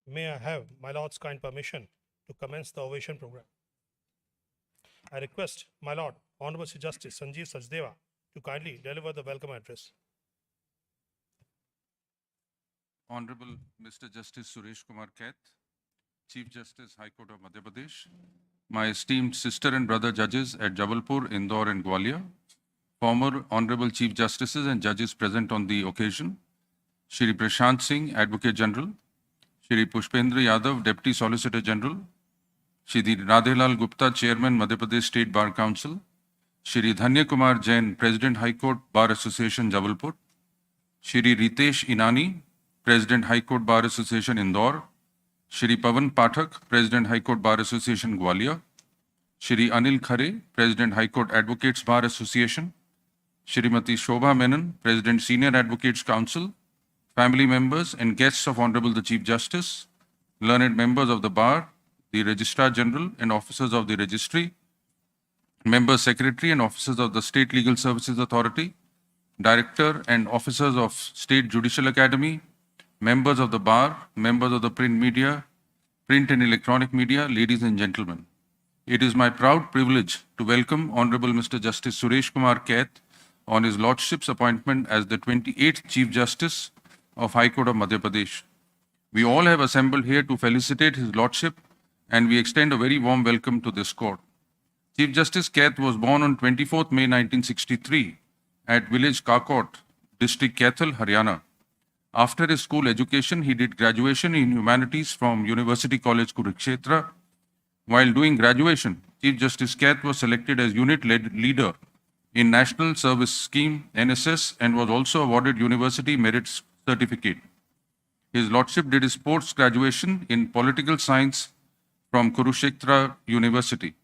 May I have my Lord's kind permission to commence the ovation program? I request my Lord, Honorable Chief Justice Sanjeev Sachdeva, to kindly deliver the welcome address. Honorable Mr. Justice Suresh Kumar Kaith, Chief Justice, High Court of Madhya Pradesh, my esteemed sister and brother judges at Jabalpur, Indore and Gwalior, former Honorable Chief Justices and judges present on the occasion, Shri Prashant Singh, Advocate General, Shri Pushpendra Yadav, Deputy Solicitor General, Shri Radhelal Gupta, Chairman, Madhya Pradesh State Bar Council, Shri Dhanya Kumar Jain, President, High Court Bar Association, Jabalpur, Shri Ritesh Inani, President, High Court Bar Association, Indore, Shri Pavan Pathak, President, High Court Bar Association, Gwalior, Shri Anil Khare, President, High Court Advocates Bar Association, Shrimati Shobha Menon, President, Senior Advocates Council, family members and guests of Honorable the Chief Justice, learned members of the Bar, the Registrar General and officers of the Registry, Member Secretary and officers of the State Legal Services Authority, Director and officers of State Judicial Academy, members of the Bar, members of the print media, print and electronic media, ladies and gentlemen. It is my proud privilege to welcome Honorable Mr. Justice Suresh Kumar Kaith on his Lordship's appointment as the 28th Chief Justice of High Court of Madhya Pradesh. We all have assembled here to felicitate His Lordship and we extend a very warm welcome to this court. Chief Justice Kaith was born on 24th May 1963 at village Kakot, district Kaithal, Haryana. After his school education, he did graduation in humanities from University College Kurukshetra. While doing graduation, Chief Justice Kaith was selected as unit leader in National Service Scheme, NSS, and was also awarded University Merit Certificate. His Lordship did his post graduation in political science from Kurukshetra University.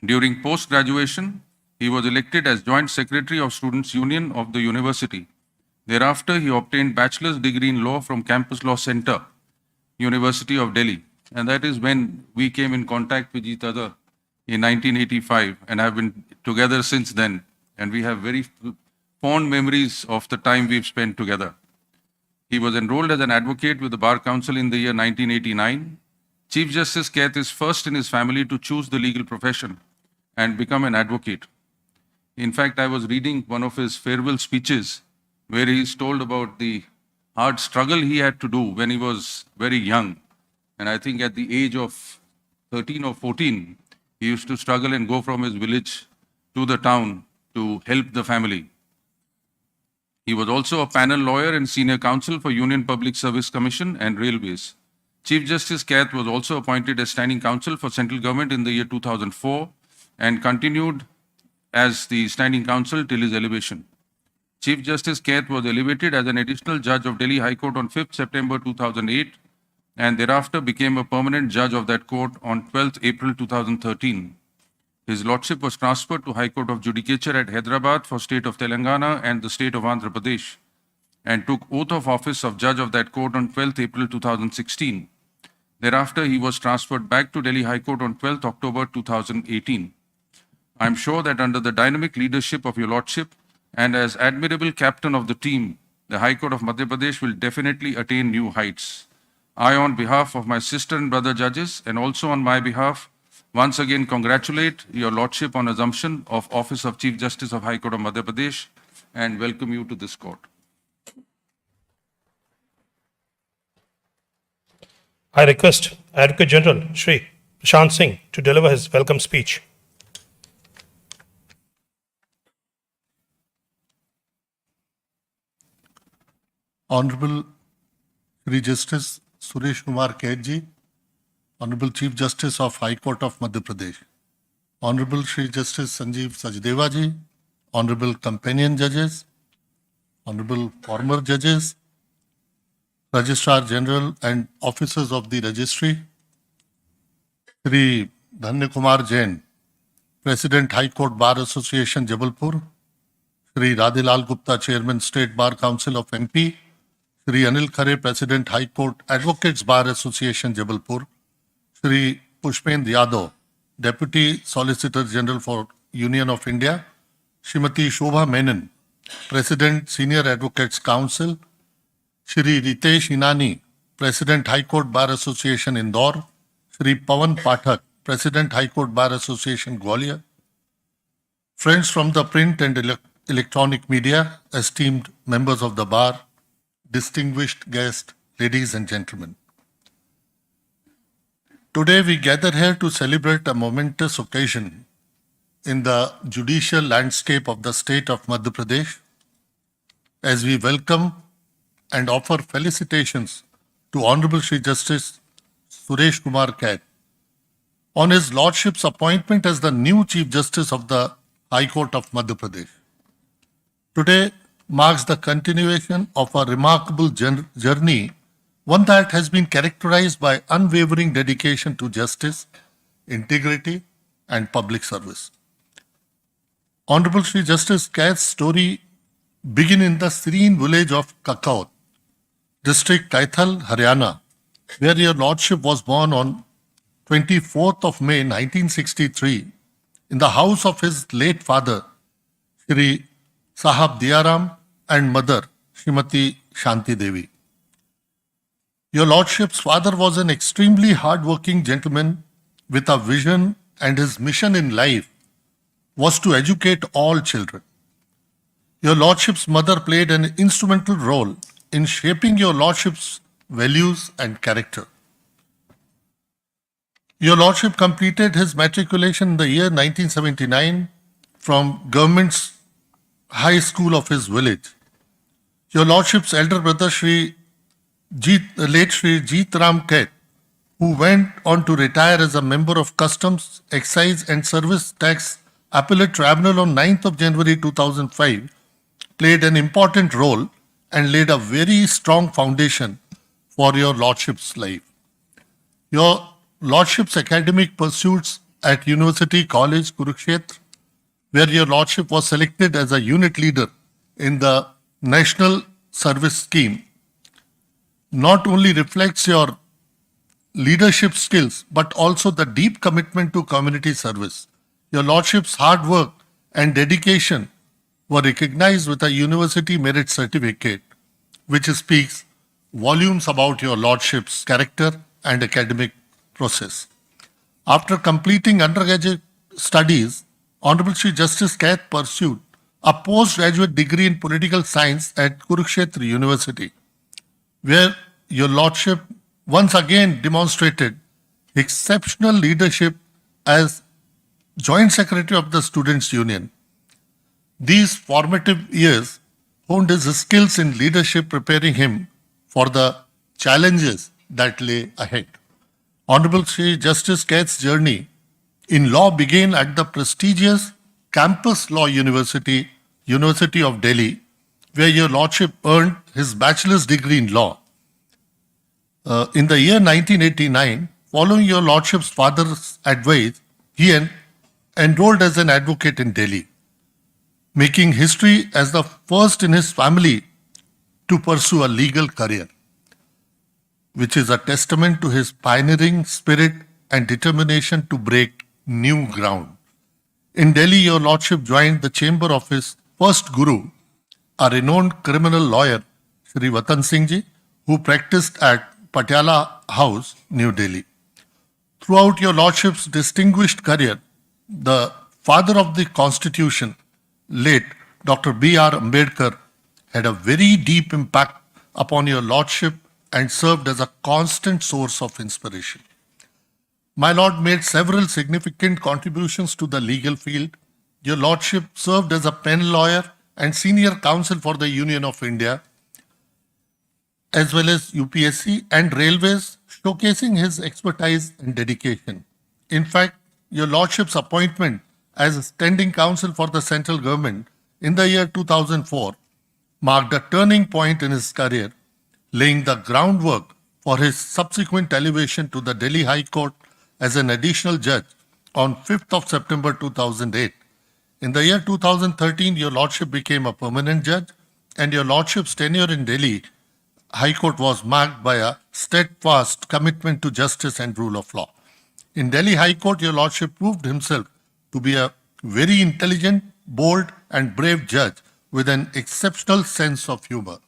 During post-graduation, he was elected as Joint Secretary of Students' Union of the University. Thereafter, he obtained bachelor's degree in law from Campus Law Center, University of Delhi. And that is when we came in contact with each other in 1985 and have been together since then. And we have very fond memories of the time we've spent together. He was enrolled as an advocate with the Bar Council in the year 1989. Chief Justice Kaith is first in his family to choose the legal profession and become an advocate. In fact, I was reading one of his farewell speeches where he is told about the hard struggle he had to do when he was very young. And I think at the age of 13 or 14, he used to struggle and go from his village to the town to help the family. He was also a panel lawyer and senior counsel for Union Public Service Commission and Railways. Chief Justice Kaith was also appointed as standing counsel for central government in the year 2004 and continued as the standing counsel till his elevation. Chief Justice Kaith was elevated as an additional judge of Delhi High Court on 5th September 2008 and thereafter became a permanent judge of that court on 12th April 2013. His Lordship was transferred to High Court of Judicature at Hyderabad for State of Telangana and the State of Andhra Pradesh and took oath of office of judge of that court on 12th April 2016. Thereafter, he was transferred back to Delhi High Court on 12th October 2018. I am sure that under the dynamic leadership of your Lordship and as admirable captain of the team, the High Court of Madhya Pradesh will definitely attain new heights. I, on behalf of my sister and brother judges and also on my behalf, once again congratulate your Lordship on assumption of Office of Chief Justice of High Court of Madhya Pradesh and welcome you to this court. I request Advocate General Shri Prashant Singh to deliver his welcome speech. Honorable Shri Justice Suresh Kumar Kaith ji, Honorable Chief Justice of High Court of Madhya Pradesh, Honorable Shri Justice Sanjeev Sachdeva ji, Honorable Companion Judges, Honorable former Judges, Registrar General and Officers of the Registry, Shri Dhanya Kumar Jain, President High Court Bar Association Jabalpur, Shri Radhelal Gupta, Chairman State Bar Council of MP, Shri Anil Khare, President High Court Advocates Bar Association Jabalpur, Shri Pushpendra Yadav, Deputy Solicitor General for Union of India, Shrimati Shobha Menon, President Senior Advocates Council, Shri Ritesh Inani, President High Court Bar Association Indore, Shri Pawan Pathak, President High Court Bar Association Gwalior, friends from the print and electronic media, esteemed members of the bar, distinguished guests, ladies and gentlemen. Today we gather here to celebrate a momentous occasion in the judicial landscape of the state of Madhya Pradesh as we welcome and offer felicitations to Honorable Shri Justice Suresh Kumar Kait on his Lordship's appointment as the new Chief Justice of the High Court of Madhya Pradesh. Today marks the continuation of a remarkable journey, one that has been characterized by unwavering dedication to justice, integrity, and public service. Honorable Shri Justice Kait's story begins in the serene village of Kakaut, district Kaithal, Haryana, where your Lordship was born on 24th of May 1963 in the house of his late father, Shri Sahab Diyaram, and mother, Srimati Shanti Devi. Your Lordship's father was an extremely hard-working gentleman with a vision, and his mission in life was to educate all children. Your Lordship's mother played an instrumental role in shaping your Lordship's values and character. Your Lordship completed his matriculation in the year 1979 from Government's High School of his village. Your Lordship's elder brother, late Shri Jeet Ram Kait, who went on to retire as a member of Customs, Excise and Service Tax Appellate Tribunal on 9th of January 2005, played an important role and laid a very strong foundation for your Lordship's life. Your Lordship's academic pursuits at University College Kurukshetra, where your Lordship was selected as a unit leader in the National Service Scheme, not only reflects your leadership skills, but also the deep commitment to community service. Your Lordship's hard work and dedication were recognized with a University Merit Certificate, which speaks volumes about your Lordship's character and academic process. After completing undergraduate studies, Honorable Shri Justice Kait pursued a postgraduate degree in political science at Kurukshetra University, where your Lordship once again demonstrated exceptional leadership as Joint Secretary of the Students' Union. These formative years honed his skills in leadership, preparing him for the challenges that lay ahead. Honorable Shri Justice Kait's journey in law began at the prestigious Campus Law University, University of Delhi, where your Lordship earned his bachelor's degree in law. In the year 1989, following your Lordship's father's advice, he enrolled as an advocate in Delhi, making history as the first in his family to pursue a legal career, which is a testament to his pioneering spirit and determination to break new ground. In Delhi, your Lordship joined the chamber of his first guru, a renowned criminal lawyer, Shri Vatan Singh Ji, who practiced at Patiala House, New Delhi. Throughout your Lordship's distinguished career, the father of the Constitution, late Dr. B.R. Ambedkar, had a very deep impact upon your Lordship and served as a constant source of inspiration. My Lord made several significant contributions to the legal field. Your Lordship served as a pen lawyer and senior counsel for the Union of India, as well as UPSC and Railways, showcasing his expertise and dedication. In fact, your Lordship's appointment as a standing counsel for the central government in the year 2004 marked a turning point in his career, laying the groundwork for his subsequent elevation to the Delhi High Court as an additional judge on 5th of September 2008. In the year 2013, your Lordship became a permanent judge, and your Lordship's tenure in Delhi High Court was marked by a steadfast commitment to justice and rule of law. In Delhi High Court, your Lordship proved himself to be a very intelligent, bold, and brave judge with an exceptional sense of humor.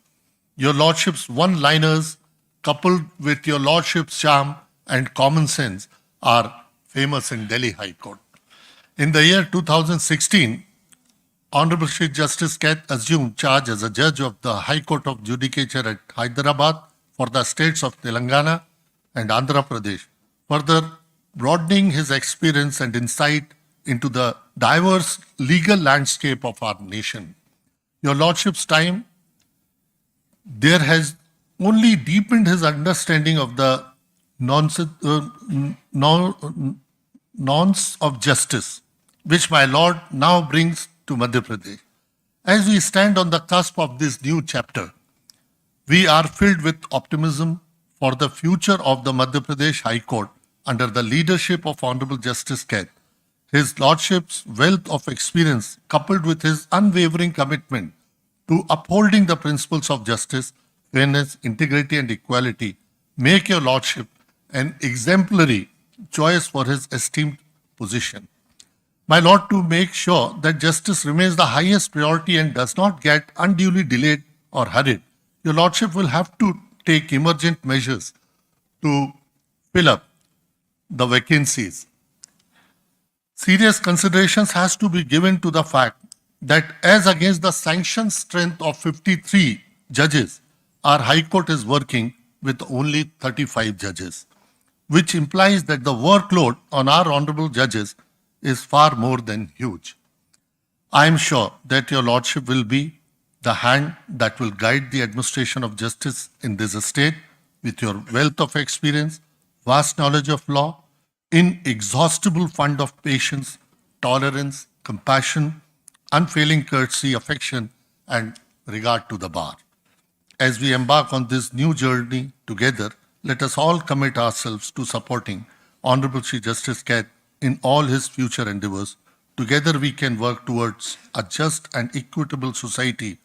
Your Lordship's one-liners coupled with your lordship's charm and common sense, are famous in Delhi High Court. In the year 2016, Honorable Chief Justice Keth assumed charge as a judge of the High Court of Judicature at Hyderabad for the states of Telangana and Andhra Pradesh, further broadening his experience and insight into the diverse legal landscape of our nation. Your Lordship's time there has only deepened his understanding of the nonce of justice, which my Lord now brings to Madhya Pradesh. As we stand on the cusp of this new chapter, we are filled with optimism for the future of the Madhya Pradesh High Court under the leadership of Honorable Justice Keth. His Lordship's wealth of experience, coupled with his unwavering commitment to upholding the principles of justice, fairness, integrity, and equality, make your Lordship an exemplary choice for his esteemed position. My Lord, to make sure that justice remains the highest priority and does not get unduly delayed or hurried, your Lordship will have to take emergent measures to fill up the vacancies. Serious considerations has to be given to the fact that as against the sanctioned strength of 53 judges, our High Court is working with only 35 judges, which implies that the workload on our honorable judges is far more than huge. I am sure that your Lordship will be the hand that will guide the administration of justice in this state with your wealth of experience, vast knowledge of law, inexhaustible fund of patience, tolerance, compassion, unfailing courtesy, affection, and regard to the bar. As we embark on this new journey together, let us all commit ourselves to supporting Honorable Chief Justice Keth in all his future endeavors. Together we can work towards a just and equitable society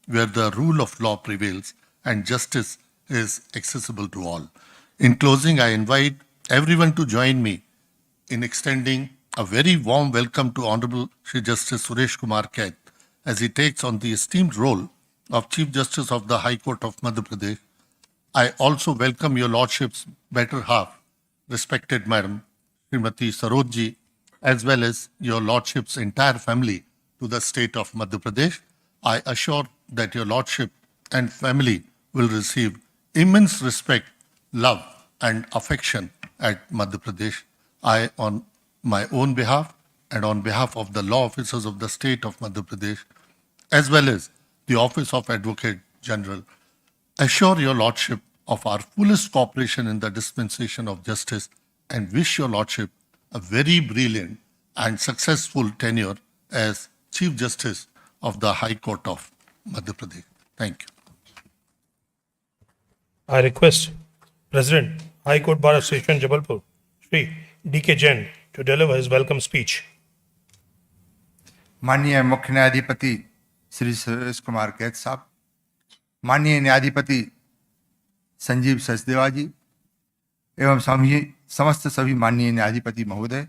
where the rule of law prevails and justice is accessible to all. In closing, I invite everyone to join me in extending a very warm welcome to Honorable Shri Justice Suresh Kumar Keth as he takes on the esteemed role of Chief Justice of the High Court of Madhya Pradesh. I also welcome your Lordship's better half, respected Madam Srimati Sarojji, as well as your Lordship's entire family to the state of Madhya Pradesh. I assure that your Lordship and family will receive immense respect, love, and affection at Madhya Pradesh. I, on my own behalf and on behalf of the law officers of the state of Madhya Pradesh, as well as the Office of Advocate General, assure your Lordship of our fullest cooperation in the dispensation of justice and wish your Lordship a very brilliant and successful tenure as Chief Justice of the High Court of Madhya Pradesh. Thank you. I request President, High Court Bar Association, Jabalpur, Shri D.K. Jain, to deliver his welcome speech. माननीय मुख्य न्यायाधिपति Shri Suresh Kumar cath साहब, माननीय न्यायाधिपति संजीव सचदेवा जी एवं समस्त सभी माननीय न्यायाधिपति महोदय,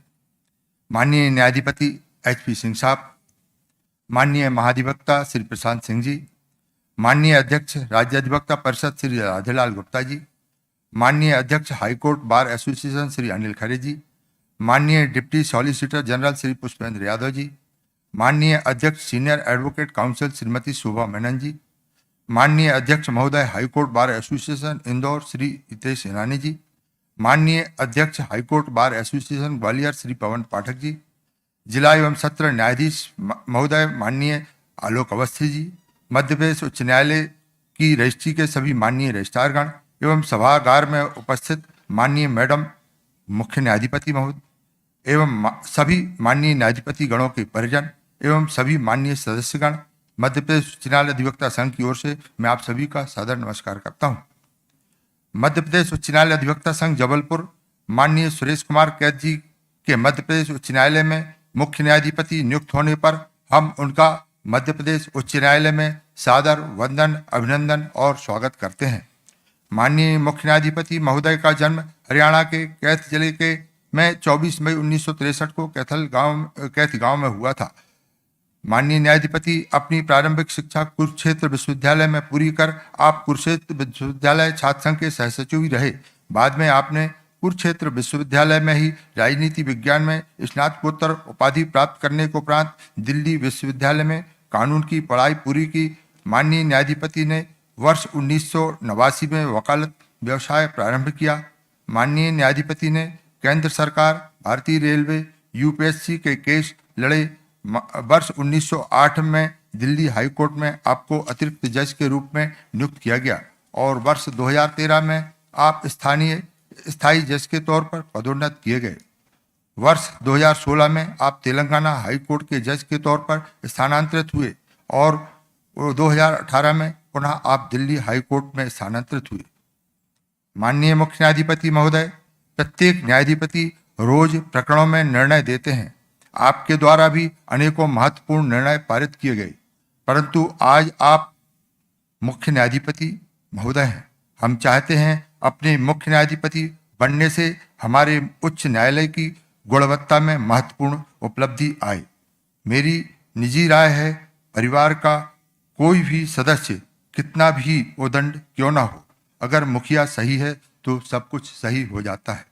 माननीय न्यायाधिपति H.P. सिंह साहब, माननीय महाधिवक्ता श्री प्रशांत सिंह जी, माननीय अध्यक्ष राज्य अधिवक्ता परिषद श्री राधेलाल गुप्ता जी, माननीय अध्यक्ष high court bar association Shri Anil Khare ji, माननीय deputy solicitor general Shri Pushpendra Yadav ji, माननीय अध्यक्ष senior advocate council Shrimati Shobha Menon ji, माननीय अध्यक्ष महोदय high court bar association Indore Shri Hitesh Irani ji, माननीय अध्यक्ष high court bar association Gwalior Shri Pawan Pathak ji, जिला एवं सत्र न्यायाधीश महोदय माननीय आलोक अवस्थी जी, मध्य प्रदेश उच्च न्यायालय की रजिस्ट्री के सभी माननीय रजिस्ट्रारगण एवं सभागार में उपस्थित माननीय मैडम मुख्य न्यायाधिपति महोदय एवं सभी माननीय न्यायाधिपति गणों के परिजन एवं सभी माननीय सदस्यगण, मध्य प्रदेश उच्च न्यायालय अधिवक्ता संघ की ओर से मैं आप सभी का सादर नमस्कार करता हूं। मध्य प्रदेश उच्च न्यायालय अधिवक्ता संघ जबलपुर माननीय सुरेश कुमार कैथ जी के मध्य प्रदेश उच्च न्यायालय में मुख्य न्यायाधिपति नियुक्त होने पर हम उनका मध्य प्रदेश उच्च न्यायालय में सादर वंदन, अभिनंदन और स्वागत करते हैं। माननीय मुख्य न्यायाधिपति महोदय का जन्म हरियाणा के कैथ जिले के में 24 मई 1963 को कैथ गांव में हुआ था। माननीय न्यायाधिपति अपनी प्रारंभिक शिक्षा कुरुक्षेत्र विश्वविद्यालय में पूरी कर आप कुरुक्षेत्र विश्वविद्यालय छात्र संघ के सहसचिव भी रहे। बाद में आपने कुरुक्षेत्र विश्वविद्यालय में ही राजनीति विज्ञान में स्नातकोत्तर उपाधि प्राप्त करने के उपरांत दिल्ली विश्वविद्यालय में कानून की पढ़ाई पूरी की। माननीय न्यायाधिपति ने वर्ष 1989 में वकालत व्यवसाय प्रारंभ किया। माननीय न्यायाधिपति ने केंद्र सरकार, भारतीय रेलवे, यूपीएससी के केस लड़े। वर्ष 1908 में दिल्ली हाई कोर्ट में आपको अतिरिक्त जज के रूप में नियुक्त किया गया और वर्ष 2013 में आप स्थायी जज के तौर पर पदोन्नत किए गए। वर्ष 2016 में आप तेलंगाना हाई कोर्ट के जज के तौर पर स्थानांतरित हुए और 2018 में पुनः आप दिल्ली हाई कोर्ट में स्थानांतरित हुए। माननीय मुख्य न्यायाधिपति महोदय, प्रत्येक न्यायाधिपति रोज प्रकरणों में निर्णय देते हैं। आपके द्वारा भी अनेकों महत्वपूर्ण निर्णय पारित किए गए, परंतु आज आप मुख्य न्यायाधिपति महोदय हैं। हम चाहते हैं अपने मुख्य न्यायाधिपति बनने से हमारे उच्च न्यायालय की गुणवत्ता में महत्वपूर्ण उपलब्धि आए। मेरी निजी राय है, परिवार का कोई भी सदस्य कितना भी उदंड क्यों ना हो, अगर मुखिया सही है तो सब कुछ सही हो जाता है।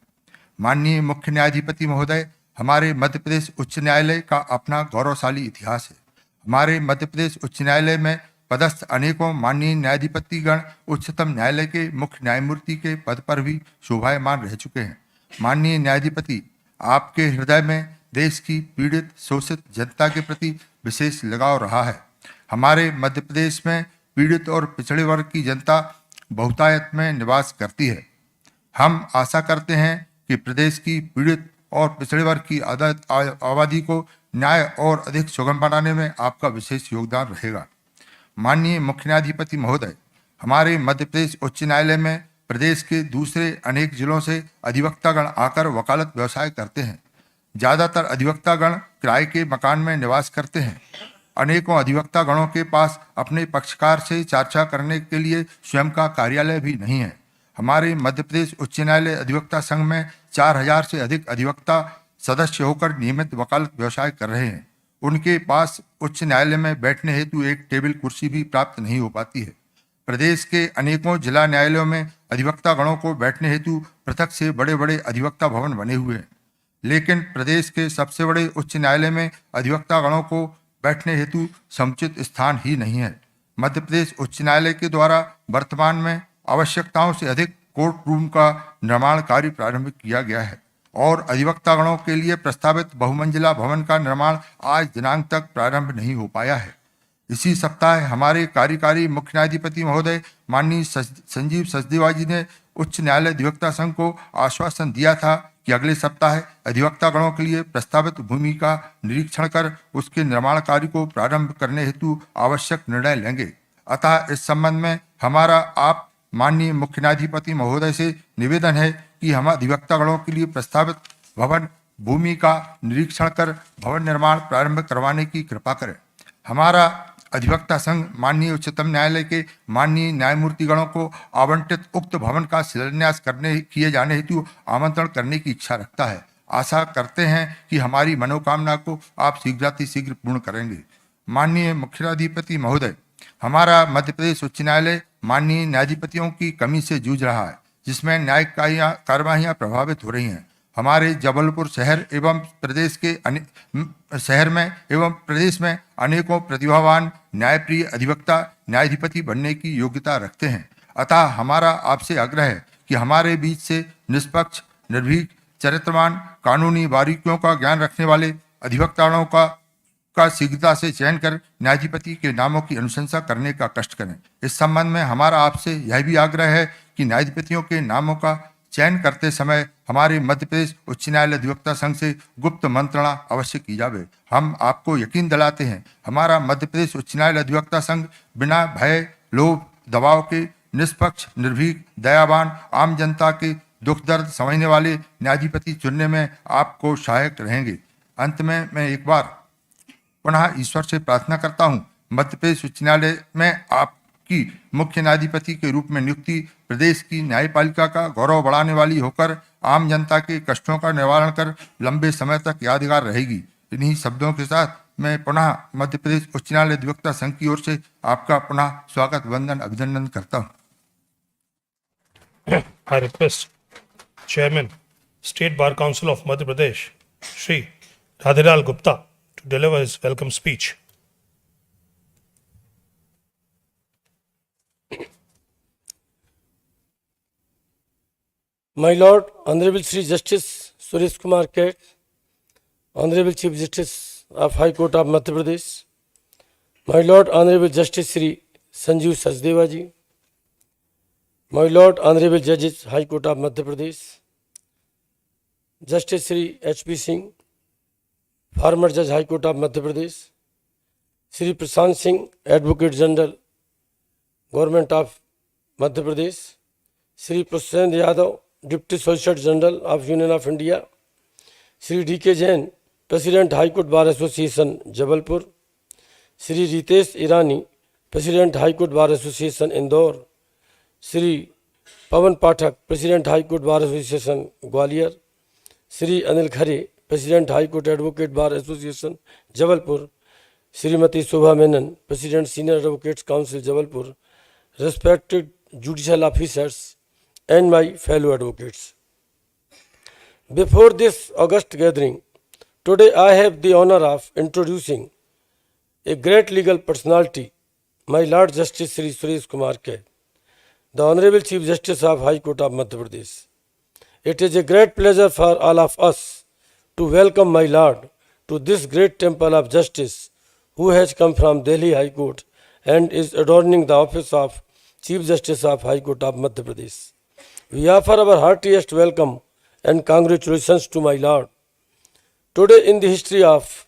माननीय मुख्य न्यायाधिपति महोदय, हमारे मध्य प्रदेश उच्च न्यायालय का अपना गौरवशाली इतिहास है। हमारे मध्य प्रदेश उच्च न्यायालय में पदस्थ अनेकों माननीय न्यायाधिपतिगण उच्चतम न्यायालय के मुख्य न्यायमूर्ति के पद पर भी शोभायमान रह चुके हैं। माननीय न्यायाधिपति, आपके हृदय में देश की पीड़ित शोषित जनता के प्रति विशेष लगाव रहा है। हमारे मध्य प्रदेश में पीड़ित और पिछड़े वर्ग की जनता बहुतायत में निवास करती है। हम आशा करते हैं कि प्रदेश की पीड़ित और पिछड़े वर्ग की आबादी को न्याय और अधिक सुगम बनाने में आपका विशेष योगदान रहेगा। माननीय मुख्य न्यायाधिपति महोदय, हमारे मध्य प्रदेश उच्च न्यायालय में प्रदेश के दूसरे अनेक जिलों से अधिवक्तागण आकर वकालत व्यवसाय करते हैं। ज़्यादातर अधिवक्तागण किराए के मकान में निवास करते हैं। अनेकों अधिवक्तागणों के पास अपने पक्षकार से चर्चा करने के लिए स्वयं का कार्यालय भी नहीं है। हमारे मध्य प्रदेश उच्च न्यायालय अधिवक्ता संघ में 4000 से अधिक अधिवक्ता सदस्य होकर नियमित वकालत व्यवसाय कर रहे हैं। उनके पास उच्च न्यायालय में बैठने हेतु एक टेबल कुर्सी भी प्राप्त नहीं हो पाती है। प्रदेश के अनेकों जिला न्यायालयों में अधिवक्तागणों को बैठने हेतु पृथक से बड़े बड़े अधिवक्ता भवन बने हुए हैं, लेकिन प्रदेश के सबसे बड़े उच्च न्यायालय में अधिवक्तागणों को बैठने हेतु समुचित स्थान ही नहीं है। मध्य प्रदेश उच्च न्यायालय के द्वारा वर्तमान में आवश्यकताओं से अधिक कोर्ट रूम का निर्माण कार्य प्रारंभ किया गया है और अधिवक्तागणों के लिए प्रस्तावित बहुमंजिला भवन का निर्माण आज दिनांक तक प्रारंभ नहीं हो पाया है। इसी सप्ताह हमारे कार्यकारी मुख्य न्यायाधिपति महोदय माननीय संजीव सचदेवा जी ने उच्च न्यायालय अधिवक्ता संघ को आश्वासन दिया था कि अगले सप्ताह अधिवक्तागणों के लिए प्रस्तावित भूमि का निरीक्षण कर उसके निर्माण कार्य को प्रारंभ करने हेतु आवश्यक निर्णय लेंगे। अतः इस संबंध में हमारा आप माननीय मुख्य न्यायाधिपति महोदय से निवेदन है कि हम अधिवक्तागणों के लिए प्रस्तावित भवन भूमि का निरीक्षण कर भवन निर्माण प्रारंभ करवाने की कृपा करें। हमारा अधिवक्ता संघ माननीय उच्चतम न्यायालय के माननीय न्यायमूर्तिगणों को आवंटित उक्त भवन का शिलान्यास किए जाने हेतु आमंत्रण करने की इच्छा रखता है। आशा करते हैं कि हमारी मनोकामना को आप शीघ्र पूर्ण करेंगे। माननीय मुख्य न्यायाधिपति महोदय, हमारा मध्य प्रदेश उच्च न्यायालय माननीय न्यायाधिपतियों की कमी से जूझ रहा है, जिसमें न्यायिक कार्यवाहियां प्रभावित हो रही हैं। हमारे जबलपुर शहर एवं प्रदेश में अनेकों प्रतिभावान न्यायप्रिय अधिवक्ता न्यायाधिपति बनने की योग्यता रखते हैं। अतः हमारा आपसे आग्रह है कि हमारे बीच से निष्पक्ष, निर्भीक, चरित्रवान, कानूनी बारीकियों का ज्ञान रखने वाले अधिवक्ताओं का शीघ्रता से चयन कर न्यायाधिपति के नामों की अनुशंसा करने का कष्ट करें। इस संबंध में हमारा आपसे यह भी आग्रह है कि न्यायाधिपतियों के नामों का चयन करते समय हमारे मध्य प्रदेश उच्च न्यायालय अधिवक्ता संघ से गुप्त मंत्रणा अवश्य की जावे। हम आपको यकीन दिलाते हैं, हमारा मध्य प्रदेश उच्च न्यायालय अधिवक्ता संघ बिना भय, लोभ, दबाव के निष्पक्ष, निर्भीक, दयावान, आम जनता के दुख दर्द समझने वाले न्यायाधिपति चुनने में आपको सहायक रहेंगे। अंत में मैं एक बार पुनः ईश्वर से प्रार्थना करता हूँ, मध्य प्रदेश उच्च न्यायालय में आपकी मुख्य न्यायाधिपति के रूप में नियुक्ति प्रदेश की न्यायपालिका का गौरव बढ़ाने वाली होकर आम जनता के कष्टों का निवारण कर लंबे समय तक यादगार रहेगी। इन्हीं शब्दों के साथ मैं पुनः मध्य प्रदेश उच्च न्यायालय अधिवक्ता संघ की ओर से आपका पुनः स्वागत वंदन अभिनंदन करता हूँ। I request Chairman, State Bar Council of Madhya Pradesh, Shri Radhilal Gupta, to deliver his welcome speech. My Lord, Honorable Sri Justice Suresh Kumar Ket, Honorable Chief Justice of High Court of Madhya Pradesh, My Lord, Honorable Justice Sri Sanjeev Sachdeva ji, My Lord, Honorable Judges, High Court of Madhya Pradesh, Justice Sri H.P. Singh, former Judge, High Court of Madhya Pradesh, Sri Prashant Singh, Advocate General, Government of Madhya Pradesh, Sri Prasad Yadav, Deputy Solicitor General of Union of India, Sri D.K. Jain, President High Court Bar Association, Jabalpur, Sri Ritesh Irani, President High Court Bar Association, Indore, Sri Pawan Pathak, President High Court Bar Association, Gwalior, Sri Anil Khare, President High Court Advocate Bar Association, Jabalpur, Srimati Shobha Menon, President Senior Advocates Council, Jabalpur, respected judicial officers and my fellow advocates. Before this august gathering, today I have the honor of introducing a great legal personality, my Lord Justice Sri Suresh Kumar Ket, the Honorable Chief Justice of High Court of Madhya Pradesh. It is a great pleasure for all of us to welcome my Lord to this great temple of justice who has come from Delhi High Court and is adorning the office of Chief Justice of High Court of Madhya Pradesh. We offer our heartiest welcome and congratulations to my Lord. Today in the history of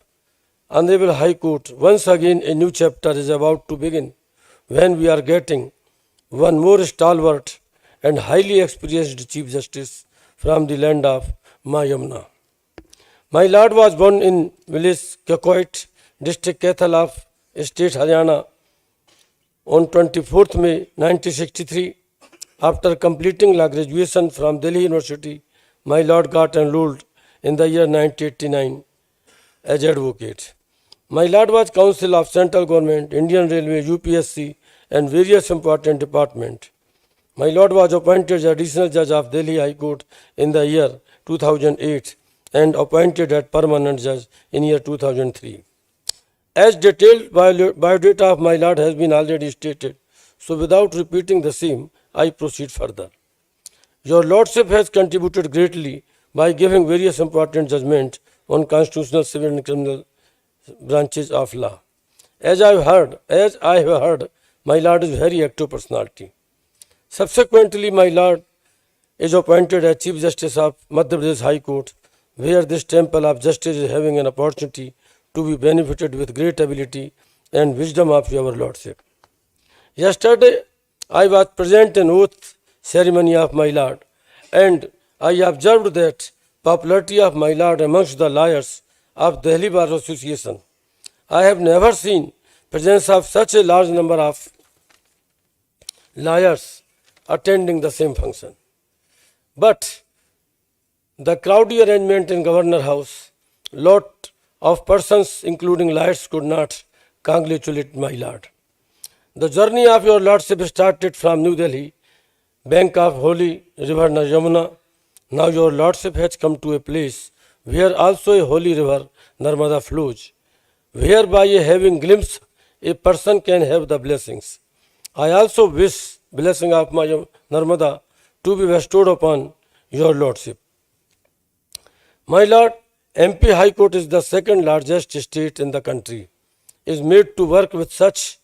Honorable High Court, once again a new chapter is about to begin when we are getting one more stalwart and highly experienced Chief Justice from the land of Mayamna. My Lord was born in village Kakoit, district Kaithal of state Haryana on 24th May 1963. After completing law graduation from Delhi University, my Lord got enrolled in the year 1989 as advocate. My Lord was counsel of Central Government, Indian Railway, UPSC and various important departments. My Lord was appointed as Additional Judge of Delhi High Court in the year 2008 and appointed as Permanent Judge in year 2003. As detailed biodata of my Lord has been already stated, so without repeating the same, I proceed further. Your Lordship has contributed greatly by giving various important judgments on constitutional, civil and criminal branches of law. As I have heard, my Lord is a very active personality. Subsequently, my Lord is appointed as Chief Justice of Madhya Pradesh High Court, where this temple of justice is having an opportunity to be benefited with great ability and wisdom of your Lordship. Yesterday, I was present in oath ceremony of my Lord, and I observed that popularity of my Lord amongst the lawyers of Delhi Bar Association. I have never seen presence of such a large number of lawyers attending the same function. But the crowdy arrangement in Governor House, lot of persons including lawyers could not congratulate my Lord. The journey of your Lordship started from New Delhi, bank of Holy River Yamuna. Now your Lordship has come to a place where also a holy river Narmada flows, whereby having glimpse a person can have the blessings. I also wish blessing of my Narmada to be bestowed upon your Lordship. My Lord, MP High Court is the second largest state in the country, is made to work with such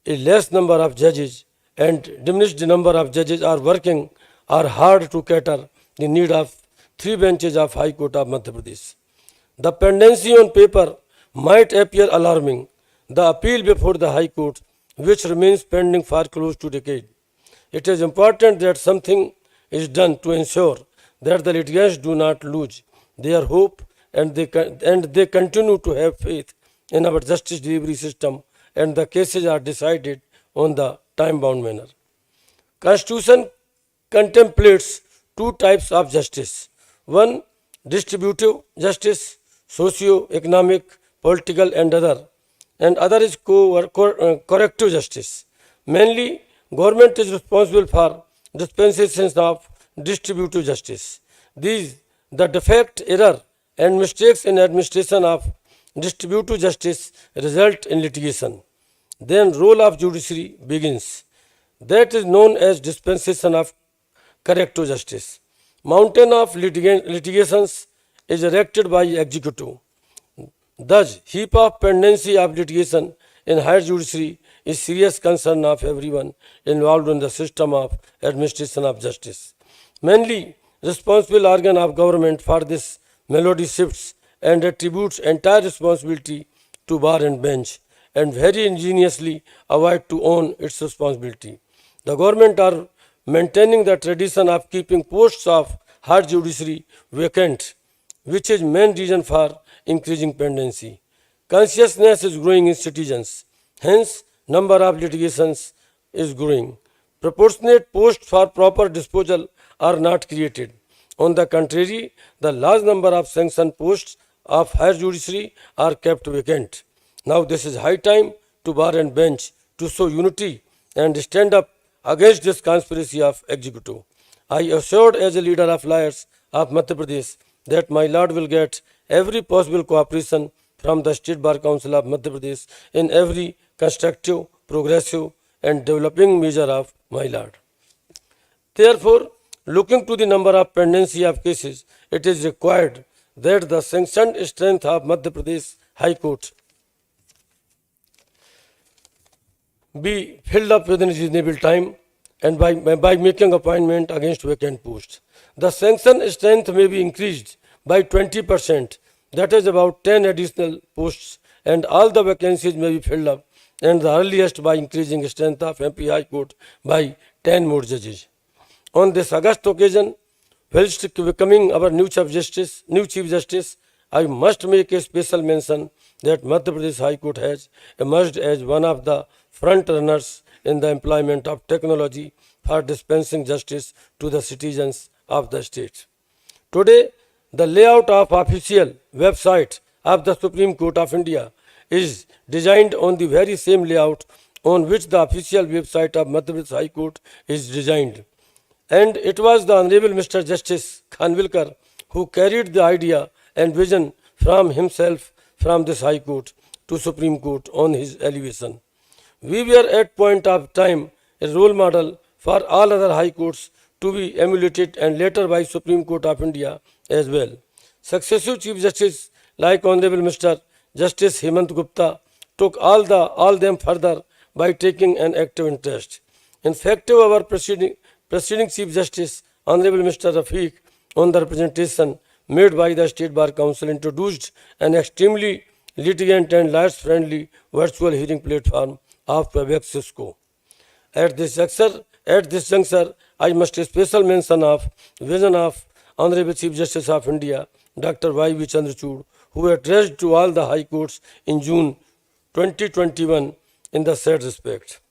a less number of judges and diminished number of judges are working are hard to cater the need of 3 benches of High Court of Madhya Pradesh. The pendency on paper might appear alarming. The appeal before the High Court, which remains pending for close to a decade. It is important that something is done to ensure that the litigants do not lose their hope and they continue to have faith in our justice delivery system and the cases are decided on the time-bound manner. Constitution contemplates 2 types of justice. One, distributive justice, socio-economic, political and other is corrective justice. Mainly, government is responsible for dispensations of distributive justice. These, the defect, error, and mistakes in administration of distributive justice result in litigation. Then role of judiciary begins. That is known as dispensation of corrective justice. Mountain of litigations is erected by executive. Thus, heap of pendency of litigation in higher judiciary is serious concern of everyone involved in the system of administration of justice. Mainly, responsible organ of government for this melody shifts and attributes entire responsibility to bar and bench and very ingeniously avoid to own its responsibility. The government are maintaining the tradition of keeping posts of higher judiciary vacant, which is main reason for increasing pendency. Consciousness is growing in citizens, hence number of litigations is growing. Proportionate posts for proper disposal are not created. On the contrary, the large number of sanctioned posts of higher judiciary are kept vacant. Now this is high time to bar and bench to show unity and stand up against this conspiracy of executive. I assured as a leader of lawyers of Madhya Pradesh that my lord will get every possible cooperation from the State Bar Council of Madhya Pradesh in every constructive, progressive and developing measure of my lord. Therefore, looking to the number of pendency of cases, it is required that the sanctioned strength of Madhya Pradesh High Court be filled up within reasonable time and by making appointment against vacant posts. The sanction strength may be increased by 20%, that is about 10 additional posts, and all the vacancies may be filled up, and the earliest by increasing strength of MP High Court by 10 more judges. On this august occasion, whilst becoming our new Chief Justice, I must make a special mention that Madhya Pradesh High Court has emerged as one of the front runners in the employment of technology for dispensing justice to the citizens of the state. Today, the layout of official website of the Supreme Court of India is designed on the very same layout on which the official website of Madhya Pradesh High Court is designed. And it was the Honorable Mr. Justice Khanwilkar who carried the idea and vision from himself from this High Court to Supreme Court on his elevation. We were at point of time a role model for all other high courts to be emulated and later by Supreme Court of India as well. Successive Chief Justice like Honorable Mr. Justice Hemant Gupta took all them further by taking an active interest. In fact, our preceding Chief Justice Honorable Mr. Rafiq on the representation made by the State Bar Council introduced an extremely litigant and lawyers-friendly virtual hearing platform of Webex Cisco. At this juncture, I must special mention of vision of Honorable Chief Justice of India, Dr. Y.V. Chandrachud, who addressed to all the high courts in June 2021 in the said respect.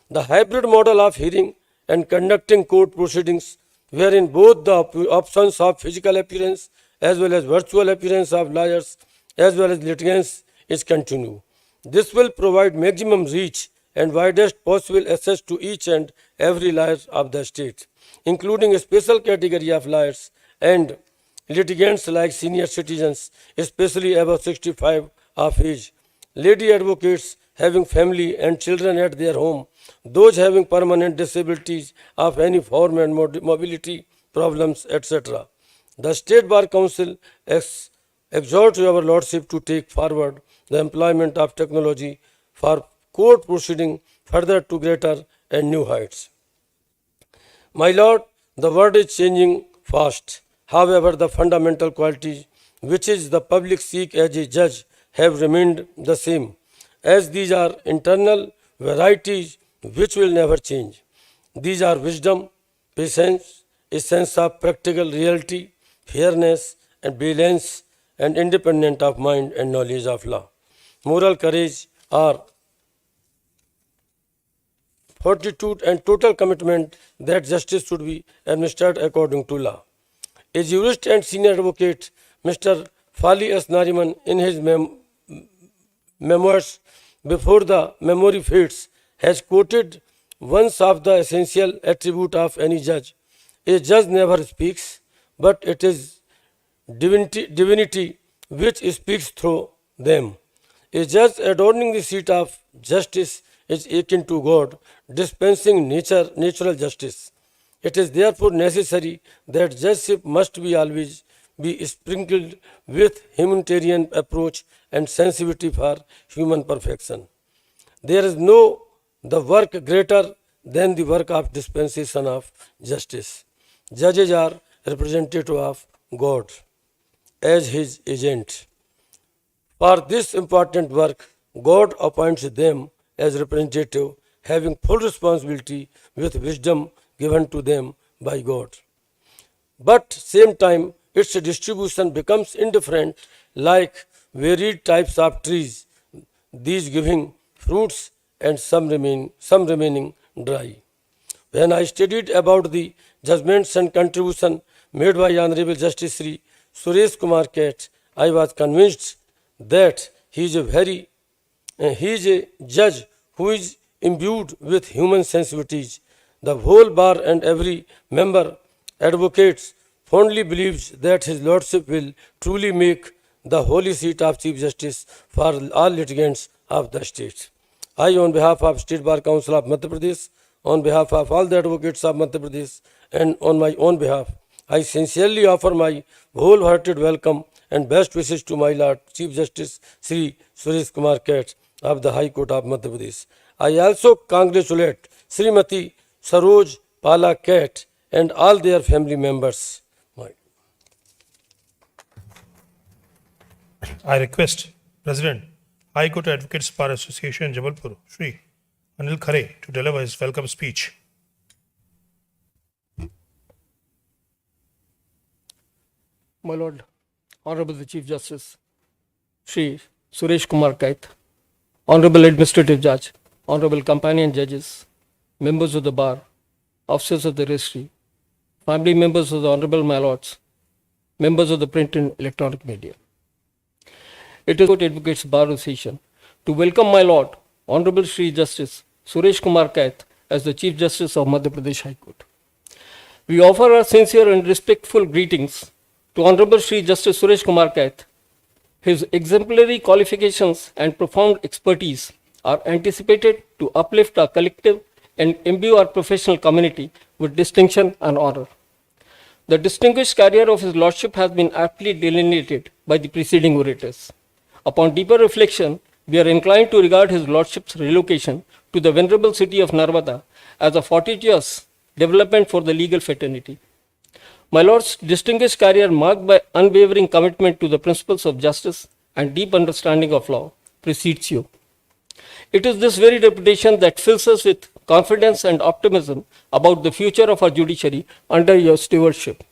The hybrid model of hearing and conducting court proceedings, wherein both the options of physical appearance as well as virtual appearance of lawyers as well as litigants is continued. This will provide maximum reach and widest possible access to each and every lawyer of the state, including a special category of lawyers and litigants like senior citizens, especially above 65 of age, lady advocates having family and children at their home, those having permanent disabilities of any form and mobility problems, etc. The State Bar Council exhorts your lordship to take forward the employment of technology for court proceeding further to greater and new heights. My lord, the world is changing fast. However, the fundamental qualities which is the public seek as a judge have remained the same, as these are internal varieties which will never change. These are wisdom, patience, a sense of practical reality, fairness and balance, and independent of mind and knowledge of law. Moral courage are fortitude and total commitment that justice should be administered according to law. A jurist and senior advocate, Mr. Fali S. Nariman, in his memoirs before the memory fades, has quoted one of the essential attributes of any judge. A judge never speaks, but it is divinity which speaks through them. A judge adorning the seat of justice is akin to God, dispensing natural justice. It is therefore necessary that judgeship must be always be sprinkled with humanitarian approach and sensitivity for human perfection. There is no the work greater than the work of dispensation of justice. Judges are representative of God as his agent. For this important work, God appoints them as representative, having full responsibility with wisdom given to them by God. But same time, its distribution becomes indifferent, like varied types of trees, these giving fruits and some remaining dry. When I studied about the judgments and contribution made by Honorable Justice Sri Suresh Kumar Ket, I was convinced that he is a judge who is imbued with human sensitivities. The whole bar and every member advocates fondly believes that his lordship will truly make the holy seat of Chief Justice for all litigants of the state. I, on behalf of State Bar Council of Madhya Pradesh, on behalf of all the advocates of Madhya Pradesh, and on my own behalf, I sincerely offer my wholehearted welcome and best wishes to my Lord Chief Justice Sri Suresh Kumar Ket of the High Court of Madhya Pradesh. I also congratulate Srimati Saroj Pala Ket and all their family members. I request President, High Court Advocates Bar Association, Jabalpur, Shri Anil Khare, to deliver his welcome speech. My Lord, Honorable the Chief Justice, Shri Suresh Kumar Kait, Honorable Administrative Judge, Honorable Companion Judges, members of the Bar, officers of the Registry, family members of the Honorable My Lords, members of the print and electronic media. It is Court Advocates Bar Association to welcome my Lord, Honorable Shri Justice Suresh Kumar Kait as the Chief Justice of Madhya Pradesh High Court. We offer our sincere and respectful greetings to Honorable Shri Justice Suresh Kumar Kait. His exemplary qualifications and profound expertise are anticipated to uplift our collective and imbue our professional community with distinction and honor. The distinguished career of His Lordship has been aptly delineated by the preceding orators. Upon deeper reflection, we are inclined to regard His Lordship's relocation to the venerable city of Narmada as a fortuitous development for the legal fraternity. My Lord's distinguished career, marked by unwavering commitment to the principles of justice and deep understanding of law, precedes you. It is this very reputation that fills us with confidence and optimism about the future of our judiciary under your stewardship.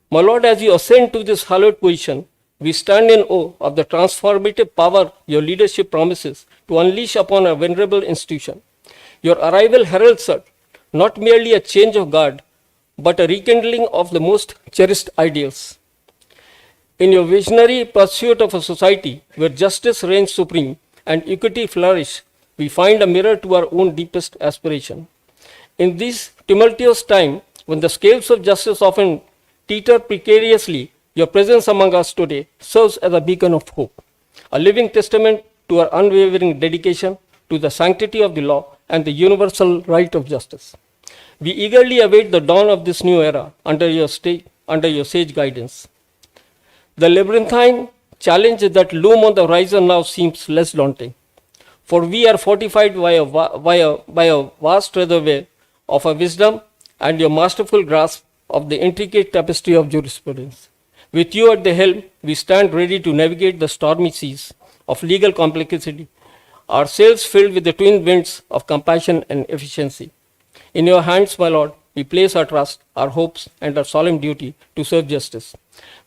My Lord, as you ascend to this hallowed position, we stand in awe of the transformative power your leadership promises to unleash upon our venerable institution. Your arrival heralds not merely a change of guard, but a rekindling of the most cherished ideals. In your visionary pursuit of a society where justice reigns supreme and equity flourish, we find a mirror to our own deepest aspiration. In this tumultuous time, when the scales of justice often teeter precariously, your presence among us today serves as a beacon of hope, a living testament to our unwavering dedication to the sanctity of the law and the universal right of justice. We eagerly await the dawn of this new era under your sage guidance. The labyrinthine challenge that loom on the horizon now seems less daunting, for we are fortified by a vast reservoir of our wisdom and your masterful grasp of the intricate tapestry of jurisprudence. With you at the helm, we stand ready to navigate the stormy seas of legal complexity, our sails filled with the twin winds of compassion and efficiency. In your hands, my Lord, we place our trust, our hopes, and our solemn duty to serve justice.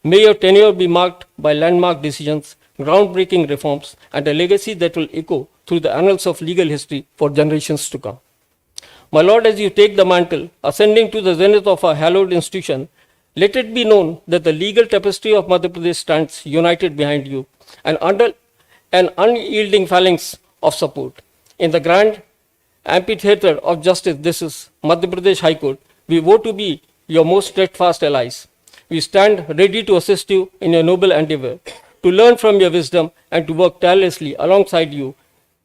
May your tenure be marked by landmark decisions, groundbreaking reforms, and a legacy that will echo through the annals of legal history for generations to come. My Lord, as you take the mantle, ascending to the zenith of our hallowed institution, let it be known that the legal tapestry of Madhya Pradesh stands united behind you, and an unyielding phalanx of support. In the grand amphitheater of justice, this is Madhya Pradesh High Court, we vow to be your most steadfast allies. We stand ready to assist you in your noble endeavor, to learn from your wisdom and to work tirelessly alongside you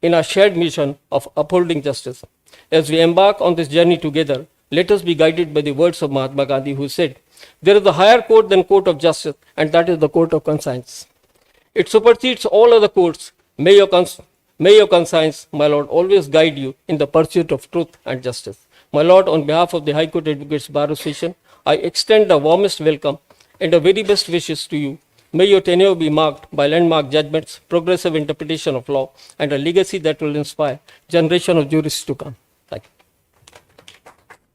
in our shared mission of upholding justice. As we embark on this journey together, let us be guided by the words of Mahatma Gandhi, who said, "There is a higher court than court of justice, and that is the court of conscience. It supersedes all other courts. May your conscience, my Lord, always guide you in the pursuit of truth and justice." My Lord, on behalf of the High Court Advocates Bar Association, I extend the warmest welcome and the very best wishes to you. May your tenure be marked by landmark judgments, progressive interpretation of law, and a legacy that will inspire generation of jurists to come. Thank you.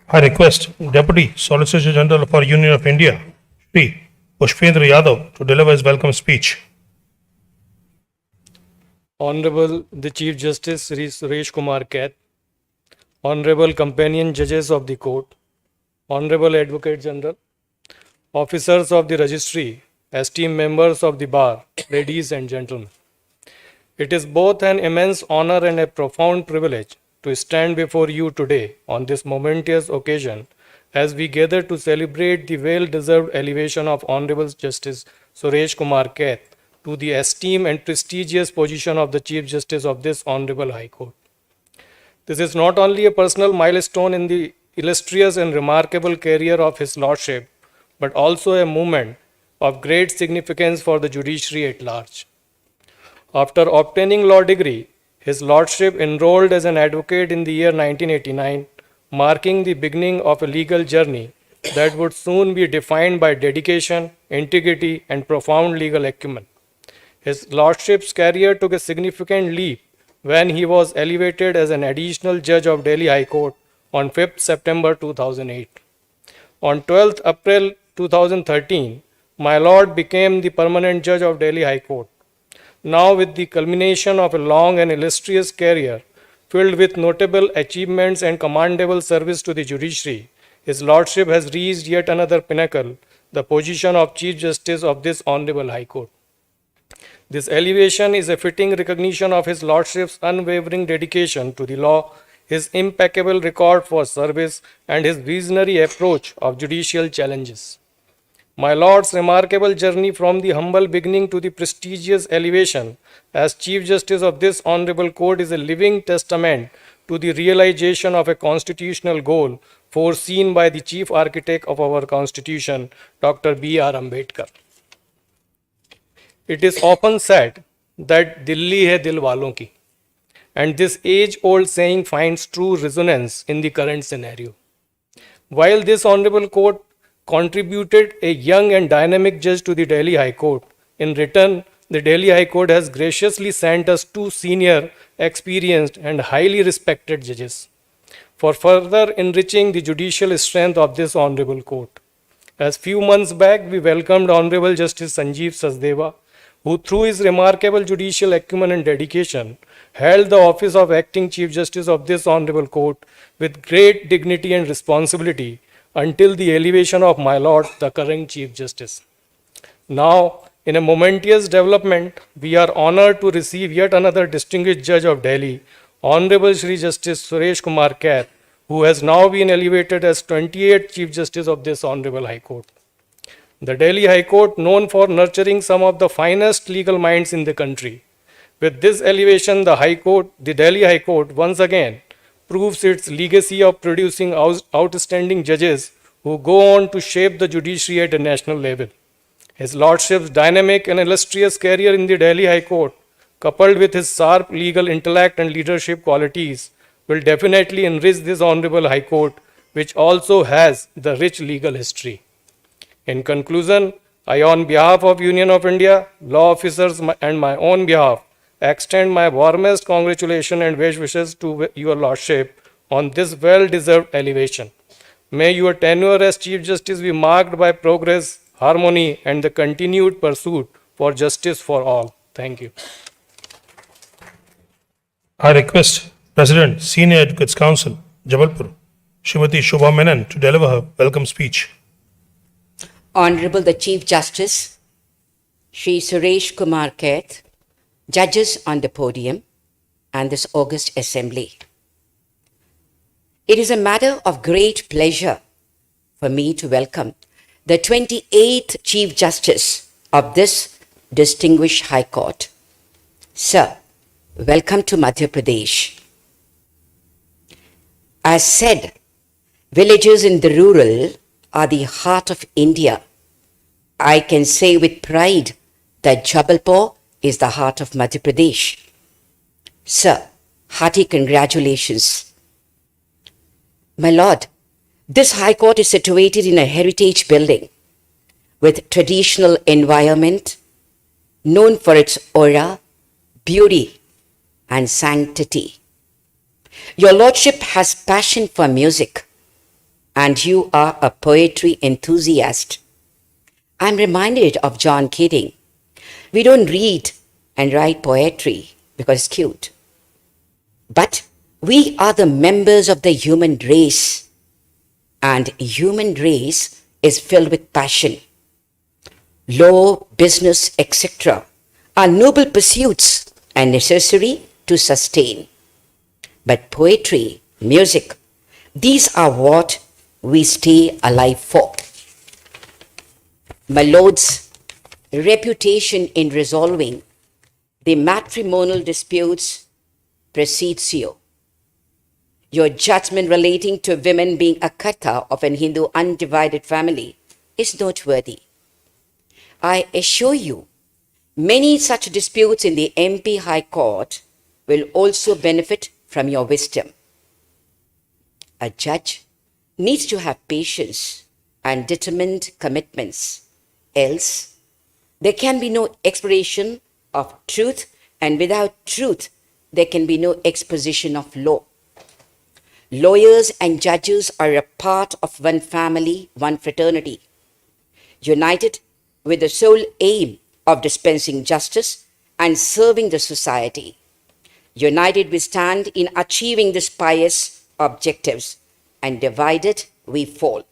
I request Deputy Solicitor General for Union of India, Shri Pushpendra Yadav, to deliver his welcome speech. Honorable the Chief Justice Sri Suresh Kumar Kaith, Honorable Companion Judges of the Court, Honorable Advocate General, Officers of the Registry, esteemed members of the Bar, ladies and gentlemen. It is both an immense honor and a profound privilege to stand before you today on this momentous occasion as we gather to celebrate the well-deserved elevation of Honorable Justice Suresh Kumar Kaith to the esteemed and prestigious position of the Chief Justice of this Honorable High Court. This is not only a personal milestone in the illustrious and remarkable career of His Lordship, but also a moment of great significance for the judiciary at large. After obtaining law degree, His Lordship enrolled as an advocate in the year 1989, marking the beginning of a legal journey that would soon be defined by dedication, integrity, and profound legal acumen. His Lordship's career took a significant leap when he was elevated as an additional judge of Delhi High Court on 5th September 2008. On 12th April 2013, my Lord became the permanent judge of Delhi High Court. Now, with the culmination of a long and illustrious career filled with notable achievements and commendable service to the judiciary, His Lordship has reached yet another pinnacle, the position of Chief Justice of this Honorable High Court. This elevation is a fitting recognition of His Lordship's unwavering dedication to the law, his impeccable record for service, and his visionary approach of judicial challenges. My Lord's remarkable journey from the humble beginning to the prestigious elevation as Chief Justice of this Honorable Court is a living testament to the realization of a constitutional goal foreseen by the Chief Architect of our Constitution, Dr. B.R. Ambedkar. It is often said that Dilli hai dil walon ki, and this age-old saying finds true resonance in the current scenario. While this Honorable Court contributed a young and dynamic judge to the Delhi High Court, in return, the Delhi High Court has graciously sent us two senior, experienced, and highly respected judges for further enriching the judicial strength of this Honorable Court. As few months back, we welcomed Honorable Justice Sanjeev Sachdeva, who through his remarkable judicial acumen and dedication held the office of Acting Chief Justice of this Honorable Court with great dignity and responsibility until the elevation of my Lord, the current Chief Justice. Now, in a momentous development, we are honored to receive yet another distinguished judge of Delhi, Honorable Shri Justice Suresh Kumar Kaith, who has now been elevated as 28th Chief Justice of this Honorable High Court. The Delhi High Court, known for nurturing some of the finest legal minds in the country. With this elevation, the Delhi High Court once again proves its legacy of producing outstanding judges who go on to shape the judiciary at a national level. His Lordship's dynamic and illustrious career in the Delhi High Court, coupled with his sharp legal intellect and leadership qualities, will definitely enrich this Honorable High Court, which also has the rich legal history. In conclusion, I, on behalf of Union of India, law officers, and my own behalf, extend my warmest congratulations and best wishes to your Lordship on this well-deserved elevation. May your tenure as Chief Justice be marked by progress, harmony, and the continued pursuit for justice for all. Thank you. I request President, Senior Advocates Council, Jabalpur, Srimati Shobha Menon, to deliver her welcome speech. Honorable the Chief Justice, Shri Suresh Kumar Kaith, judges on the podium, and this august assembly. It is a matter of great pleasure for me to welcome the 28th Chief Justice of this distinguished High Court. Sir, welcome to Madhya Pradesh. As said, villages in the rural are the heart of India. I can say with pride that Jabalpur is the heart of Madhya Pradesh. Sir, hearty congratulations. My lord, this High Court is situated in a heritage building with traditional environment, known for its aura, beauty, and sanctity. Your lordship has passion for music, and you are a poetry enthusiast. I'm reminded of John Keating. We don't read and write poetry because it's cute. But we are the members of the human race, and human race is filled with passion. Law, business, etc. are noble pursuits and necessary to sustain. But poetry, music, these are what we stay alive for. My lord's reputation in resolving the matrimonial disputes precedes you. Your judgment relating to women being a kata of an Hindu undivided family is noteworthy. I assure you, many such disputes in the MP High Court will also benefit from your wisdom. A judge needs to have patience and determined commitments, else there can be no exploration of truth, and without truth, there can be no exposition of law. Lawyers and judges are a part of one family, one fraternity, united with the sole aim of dispensing justice and serving the society. United we stand in achieving these pious objectives, and divided we fall.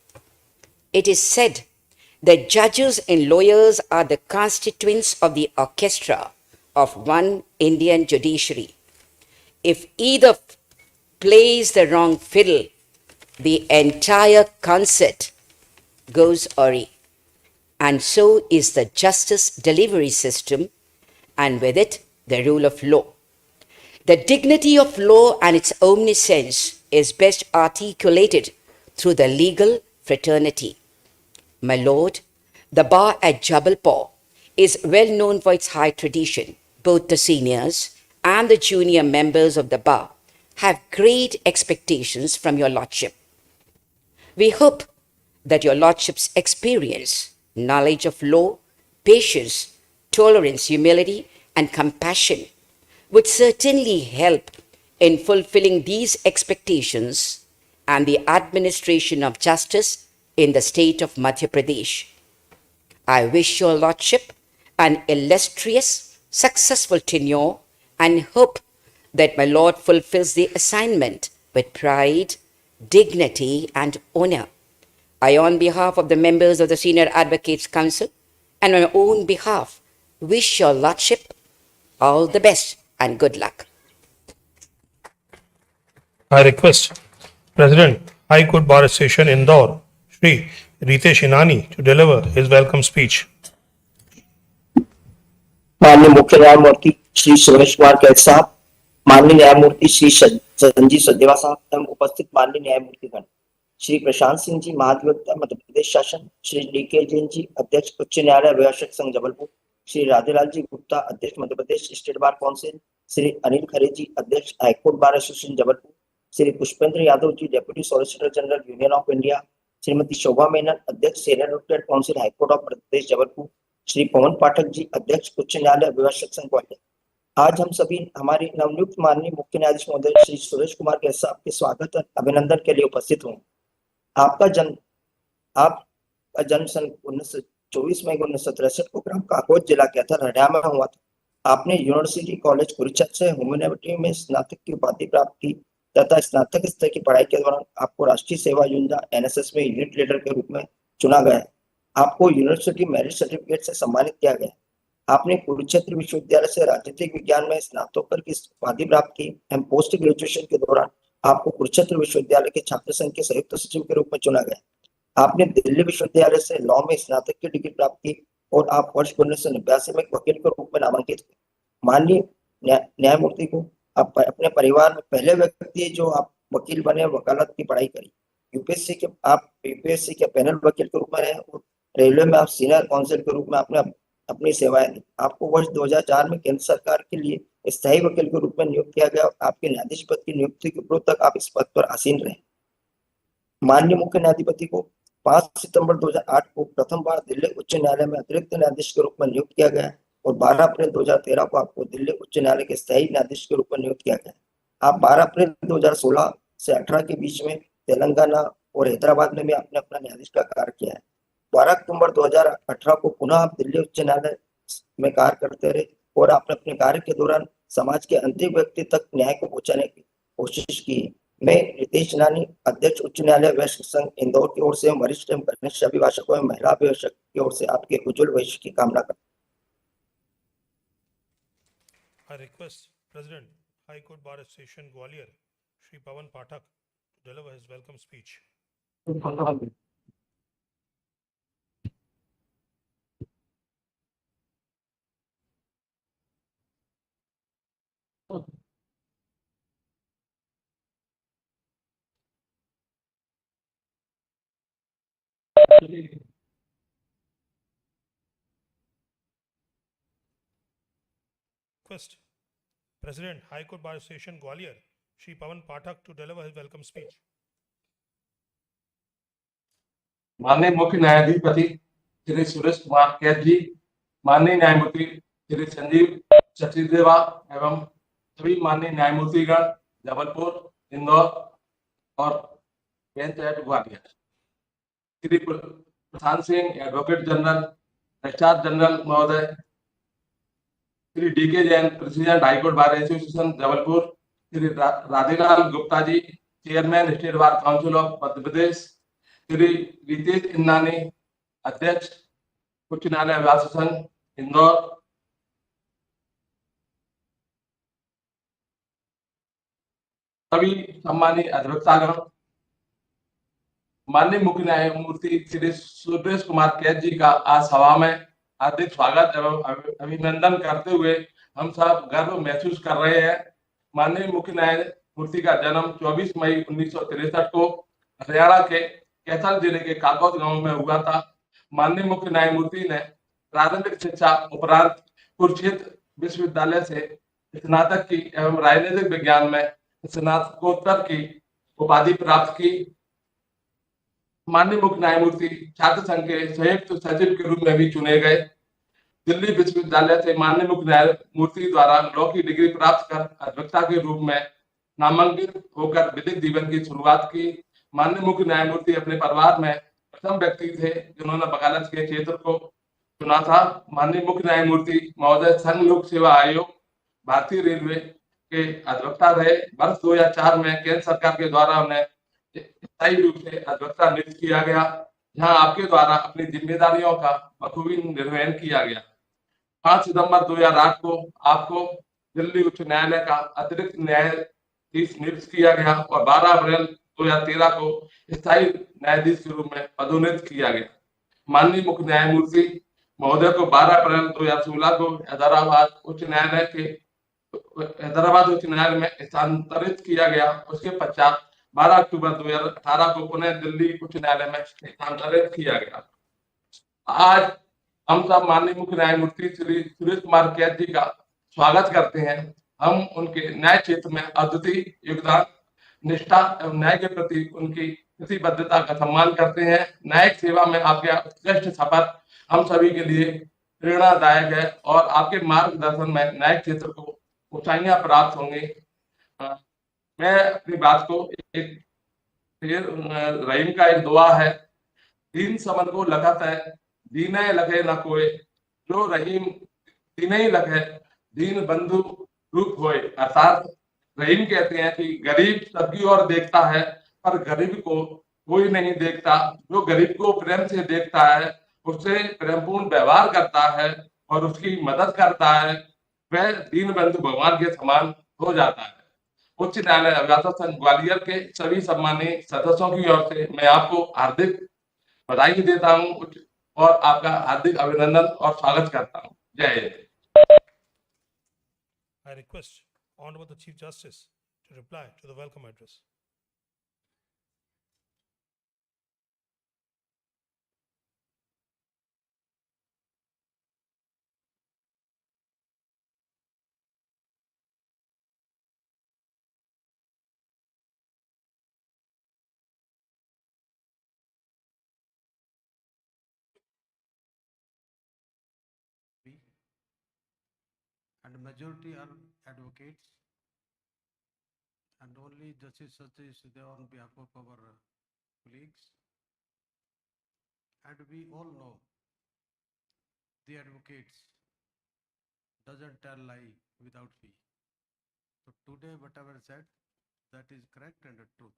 It is said that judges and lawyers are the constituents of the orchestra of one Indian judiciary. If either plays the wrong fiddle, the entire concert goes awry. And so is the justice delivery system, and with it, the rule of law. The dignity of law and its omniscience is best articulated through the legal fraternity. My lord, the bar at Jabalpur is well known for its high tradition. Both the seniors and the junior members of the bar have great expectations from your lordship. We hope that your lordship's experience, knowledge of law, patience, tolerance, humility, and compassion would certainly help in fulfilling these expectations and the administration of justice in the state of Madhya Pradesh. I wish your lordship an illustrious, successful tenure, and hope that my lord fulfills the assignment with pride, dignity, and honor. I, on behalf of the members of the Senior Advocates Council and on my own behalf, wish your lordship all the best and good luck. I request President, High Court Bar Association, Indore, Shri Ritesh Inani, to deliver his welcome speech. माननीय मुख्य न्यायमूर्ति श्री सुरेश कुमार कैद साहब, माननीय न्यायमूर्ति श्री संजीव सचदेवा साहब एवं उपस्थित माननीय न्यायमूर्तिगण, श्री प्रशांत सिंह जी, महाधिवक्ता मध्य प्रदेश शासन, श्री डी.के. जैन जी, अध्यक्ष उच्च न्यायालय अभिभाषक संघ जबलपुर, श्री राधेलाल जी गुप्ता, अध्यक्ष Madhya Pradesh state bar council, Shri Anil Khare ji, अध्यक्ष high court bar association Jabalpur, Shri Pushpendra Yadav ji, deputy solicitor general union of India, Shrimati Shobha Menon, अध्यक्ष senior advocate council high court of Madhya Pradesh Jabalpur, Shri Pawan Pathak ji, अध्यक्ष उच्च न्यायालय अभिभाषक संघ ग्वालियर। आज हम सभी हमारे नवनियुक्त माननीय मुख्य न्यायाधीश महोदय श्री सुरेश कुमार कैद साहब के स्वागत और अभिनंदन के लिए उपस्थित हूँ। आपका जन्म सन 24 मई 1963 को ग्राम काकोज जिला के अथर हरियाणा में हुआ था। आपने यूनिवर्सिटी कॉलेज कुरुक्षेत्र से ह्यूमैनिटी में स्नातक की उपाधि प्राप्त की तथा स्नातक स्तर की पढ़ाई के दौरान आपको राष्ट्रीय सेवा योजना एनएसएस में यूनिट लीडर के रूप में चुना गया। आपको यूनिवर्सिटी मेरिट सर्टिफिकेट से सम्मानित किया गया। आपने कुरुक्षेत्र विश्वविद्यालय से राजनीतिक विज्ञान में स्नातकोत्तर की उपाधि प्राप्त की एवं पोस्ट ग्रेजुएशन के दौरान आपको कुरुक्षेत्र विश्वविद्यालय के छात्र संघ के संयुक्त सचिव के रूप में चुना गया। आपने दिल्ली विश्वविद्यालय से लॉ में स्नातक की डिग्री प्राप्त की और आप वर्ष 1989 में एक वकील के रूप में नामांकित हुए। माननीय न्यायमूर्ति को आप अपने परिवार में पहले व्यक्ति है जो आप वकील बने, वकालत की पढ़ाई करी। आप यूपीएससी के पैनल वकील के रूप में रहे और रेलवे में आप सीनियर काउंसिल के रूप में आपने अपनी सेवाएं दी। आपको वर्ष 2004 में केंद्र सरकार के लिए स्थायी वकील के रूप में नियुक्त किया गया और आपके न्यायाधीश पद की नियुक्ति के पूर्व तक आप इस पद पर आसीन रहे। माननीय मुख्य न्यायाधिपति को 5 सितंबर 2008 को प्रथम बार दिल्ली उच्च न्यायालय में अतिरिक्त न्यायाधीश के रूप में नियुक्त किया गया और 12 अप्रैल 2013 को आपको दिल्ली उच्च न्यायालय के स्थायी न्यायाधीश के रूप में नियुक्त किया गया। आप 12 अप्रैल 2016 से 18 के बीच में तेलंगाना और हैदराबाद में भी आपने अपना न्यायाधीश का कार्य किया है। 12 अक्टूबर 2018 को पुनः आप दिल्ली उच्च न्यायालय में कार्य करते रहे और आपने अपने कार्य के दौरान समाज के अंतिम व्यक्ति तक न्याय को पहुंचाने की कोशिश की। मैं रितेश नानी, अध्यक्ष उच्च न्यायालय वैश्य संघ इंदौर की ओर से वरिष्ठ एवं कनिष्ठ अभिभाषकों एवं महिला अभिभाषक की ओर से आपके उज्जवल भविष्य की कामना करता हूं। I request President, High Court Bar Association Gwalior, Shri Pawan Pathak, to deliver his welcome speech. Request President, High Court Bar Association Gwalior, Shri Pawan Pathak, to deliver his welcome speech. माननीय मुख्य न्यायाधिपति Shri Suresh Kumar cath जी, माननीय न्यायमूर्ति श्री संजीव सचदेवा एवं सभी माननीय न्यायमूर्तिगण जबलपुर, इंदौर और bench at Gwalior, Shri Prashant Singh advocate general, registrar general महोदय, Shri DK Jain president high court bar association Jabalpur, Shri Radhelal Gupta ji chairman state bar council of Madhya Pradesh, Shri Ritesh Innani अध्यक्ष उच्च न्यायालय अभिभाषक संघ इंदौर, सभी सम्मानित अधिवक्तागण, माननीय मुख्य न्यायमूर्ति श्री सुरेश कुमार कैथ जी का आज सभा में हार्दिक स्वागत एवं अभिनंदन करते हुए हम सब गर्व महसूस कर रहे हैं। माननीय मुख्य न्यायमूर्ति का जन्म 24 मई 1963 को हरियाणा के कैथल जिले के काकौद गांव में हुआ था। माननीय मुख्य न्यायमूर्ति ने प्रारंभिक शिक्षा उपरांत कुरुक्षेत्र विश्वविद्यालय से स्नातक की एवं राजनीतिक विज्ञान में स्नातकोत्तर की उपाधि प्राप्त की। माननीय मुख्य न्यायमूर्ति छात्र संघ के संयुक्त सचिव के रूप में भी चुने गए। दिल्ली विश्वविद्यालय से माननीय मुख्य न्यायमूर्ति द्वारा लॉ की डिग्री प्राप्त कर अधिवक्ता के रूप में नामांकित होकर विधिक जीवन की शुरुआत की। माननीय मुख्य न्यायमूर्ति अपने परिवार में प्रथम व्यक्ति थे जिन्होंने वकालत के क्षेत्र को चुना था। माननीय मुख्य न्यायमूर्ति महोदय संघ लोक सेवा आयोग, भारतीय रेलवे के अधिवक्ता रहे। वर्ष 2004 में केंद्र सरकार के द्वारा उन्हें स्थायी रूप से अधिवक्ता नियुक्त किया गया, जहां आपके द्वारा अपनी जिम्मेदारियों का बखूबी निर्वहन किया गया। 5 सितंबर 2008 को आपको दिल्ली उच्च न्यायालय का अतिरिक्त न्यायाधीश नियुक्त किया गया और 12 अप्रैल 2013 को स्थायी न्यायाधीश के रूप में पदोन्नत किया गया। माननीय मुख्य न्यायमूर्ति महोदय को 12 अप्रैल 2016 को हैदराबाद उच्च न्यायालय में स्थानांतरित किया गया। उसके पश्चात 12 अक्टूबर 2018 को पुनः दिल्ली उच्च न्यायालय में स्थानांतरित किया गया। आज हम सब माननीय मुख्य न्यायमूर्ति श्री सुरेश कुमार कैथ जी का स्वागत करते हैं। हम उनके न्याय क्षेत्र में अद्वितीय योगदान, निष्ठा एवं न्याय के प्रति उनकी प्रतिबद्धता का सम्मान करते हैं। न्यायिक सेवा में आपका उत्कृष्ट सफर हम सभी के लिए प्रेरणादायक है और आपके मार्गदर्शन में न्यायिक क्षेत्र को ऊंचाइयां प्राप्त होंगी। मैं अपनी बात को एक रहीम का एक दुआ है, दीन समन को लखत है, दीने लखे न कोई, जो रहीम दीने ही लखे, दीन बंधु रूप होए। अर्थात रहीम कहते हैं कि गरीब सबकी ओर देखता है पर गरीब को कोई नहीं देखता। जो गरीब को प्रेम से देखता है, उससे प्रेमपूर्ण व्यवहार करता है, और उसकी मदद करता है वह दीनबंधु भगवान के समान हो जाता है। उच्च न्यायालय अभिभाषक संघ ग्वालियर के सभी सम्मानीय सदस्यों की ओर से मैं आपको हार्दिक बधाई देता हूं और आपका हार्दिक अभिनंदन और स्वागत करता हूं। जय Hind. I request Honorable the Chief Justice to reply to the welcome address. and majority are advocates, and only Justice Satish there on behalf of our colleagues. And we all know the advocates doesn't tell lie without fee. So today whatever said, that is correct and the truth.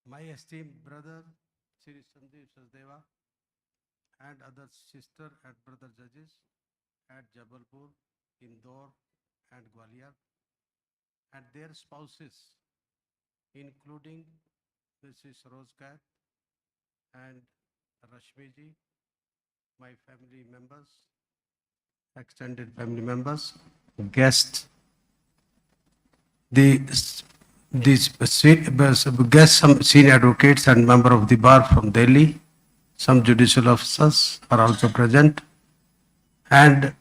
My esteemed brother Sri Sanjeev Sachdeva and other sister and brother judges at Jabalpur, Indore and Gwalior, and their spouses, including Mrs. Rozgat and Rashmiji, my family members, extended family members, guests, some senior advocates and member of the bar from Delhi, some judicial officers are also present, and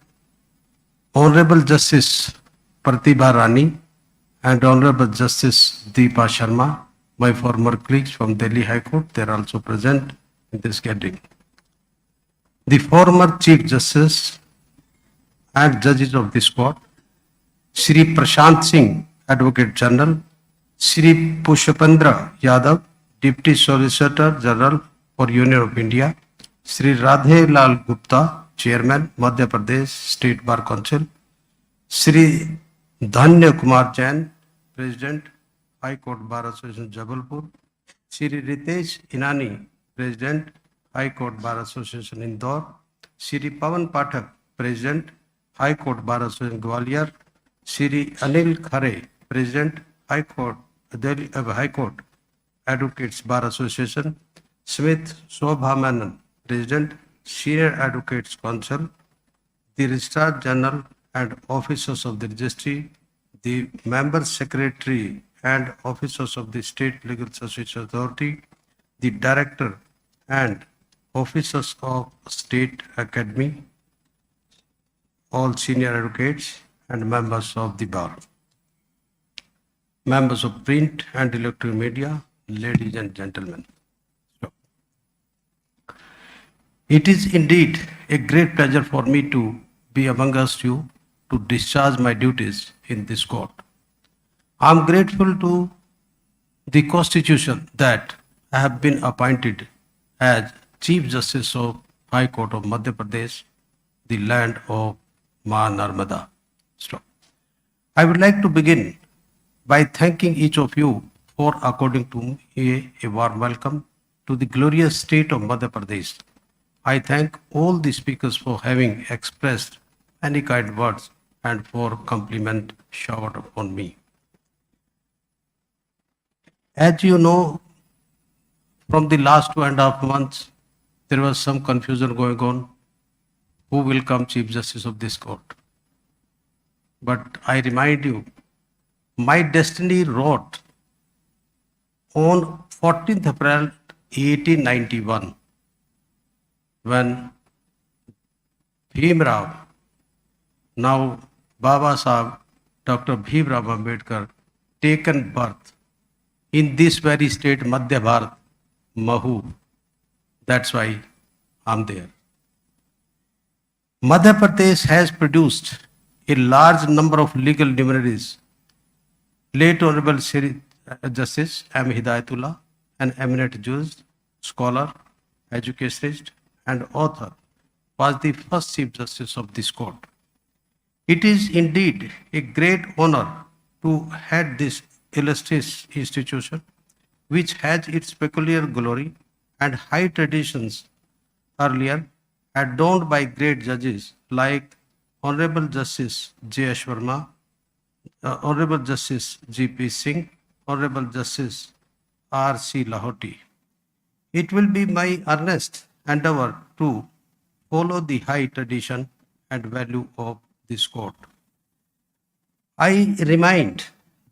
Honorable Justice Pratibha Rani and Honorable Justice Deepa Sharma, my former colleagues from Delhi High Court, they are also present in this gathering. The former Chief Justice and judges of this court, Shri Prashant Singh, Advocate General, Shri Pushpendra Yadav, Deputy Solicitor General for Union of India, Shri Radhe Lal Gupta, Chairman, Madhya Pradesh State Bar Council, Shri Dhanya Kumar Jain, President, High Court Bar Association Jabalpur, Shri Ritesh Inani, President, High Court Bar Association Indore, Shri Pawan Pathak, President, High Court Bar Association Gwalior, Shri Anil Khare, President, High Court, Delhi High Court Advocates Bar Association, Smith Shobha Menon, President, Senior Advocates Council, the Registrar General and officers of the registry, the member secretary and officers of the State Legal Services Authority, the director and officers of State Academy, all senior advocates and members of the bar, members of print and electronic media, ladies and gentlemen. It is indeed a great pleasure for me to be amongst you to discharge my duties in this court. I am grateful to the Constitution that I have been appointed as Chief Justice of High Court of Madhya Pradesh, the land of Ma Narmada. I would like to begin by thanking each of you for according to me a warm welcome to the glorious state of Madhya Pradesh. I thank all the speakers for having expressed many kind words and for compliment showered upon me. As you know, from the last 2.5 months, there was some confusion going on. Who will come Chief Justice of this court? But I remind you, my destiny wrote on 14th April 1891, when Bhim Rao, now Baba Sahib, Dr. Bhim Rao Ambedkar, taken birth in this very state, Madhya Bharat, Mahu. That's why I'm there. Madhya Pradesh has produced a large number of legal luminaries. Late Honorable Justice M. Hidayatullah, an eminent jurist, scholar, educationist, and author, was the first Chief Justice of this court. It is indeed a great honor to head this illustrious institution, which has its peculiar glory and high traditions earlier, adorned by great judges like Honorable Justice J. Ash Verma, Honorable Justice G.P. Singh, Honorable Justice R.C. Lahoti. It will be my earnest endeavor to follow the high tradition and value of this court. I remind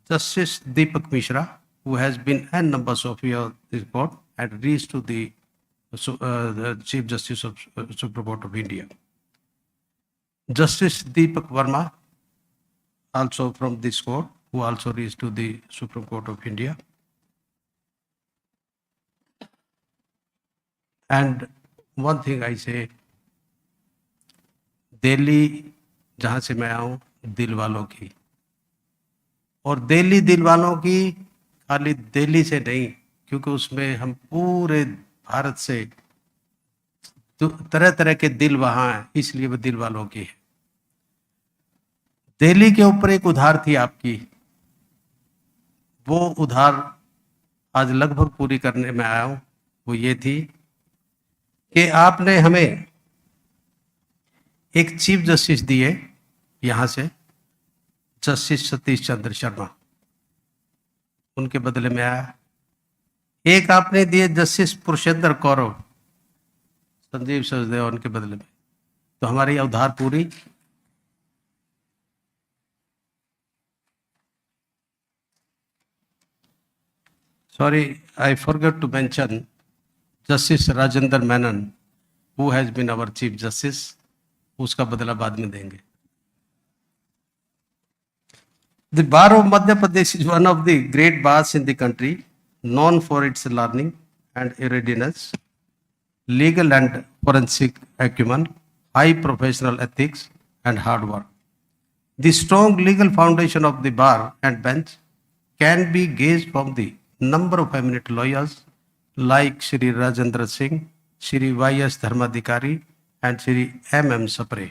Justice Deepak Mishra, who has been n numbers of years this court and reached to the Chief Justice of Supreme Court of India. Justice Deepak Verma, also from this court, who also reached to the Supreme Court of India. And one thing I say, Delhi जहाँ से मैं आऊँ दिल वालों की, और दिल्ली दिल वालों की खाली दिल्ली से नहीं, क्योंकि उसमें हम पूरे भारत से तरह तरह के दिल वहाँ हैं, इसलिए वो दिल वालों की है। दिल्ली के ऊपर एक उधार थी आपकी, वो उधार आज लगभग पूरी करने में आया हूँ। वो ये थी कि आपने हमें एक चीफ जस्टिस दिए यहाँ से, जस्टिस सतीश चंद्र शर्मा, उनके बदले में आया। एक आपने दिए जस्टिस पुरुषेंद्र कौरव, संजीव सचदेवा, उनके बदले में। तो हमारी उधार पूरी। Sorry, I forgot to mention Justice Rajendra Menon, who has been our Chief Justice. उसका बदला बाद में देंगे। The Bar of Madhya Pradesh is one of the great bars in the country, known for its learning and eruditeness, legal and forensic acumen, high professional ethics, and hard work. The strong legal foundation of the bar and bench can be gauged from the number of eminent lawyers like Shri Rajendra Singh, Shri Y.S. Dharmadhikari, and Shri M.M. Sapre.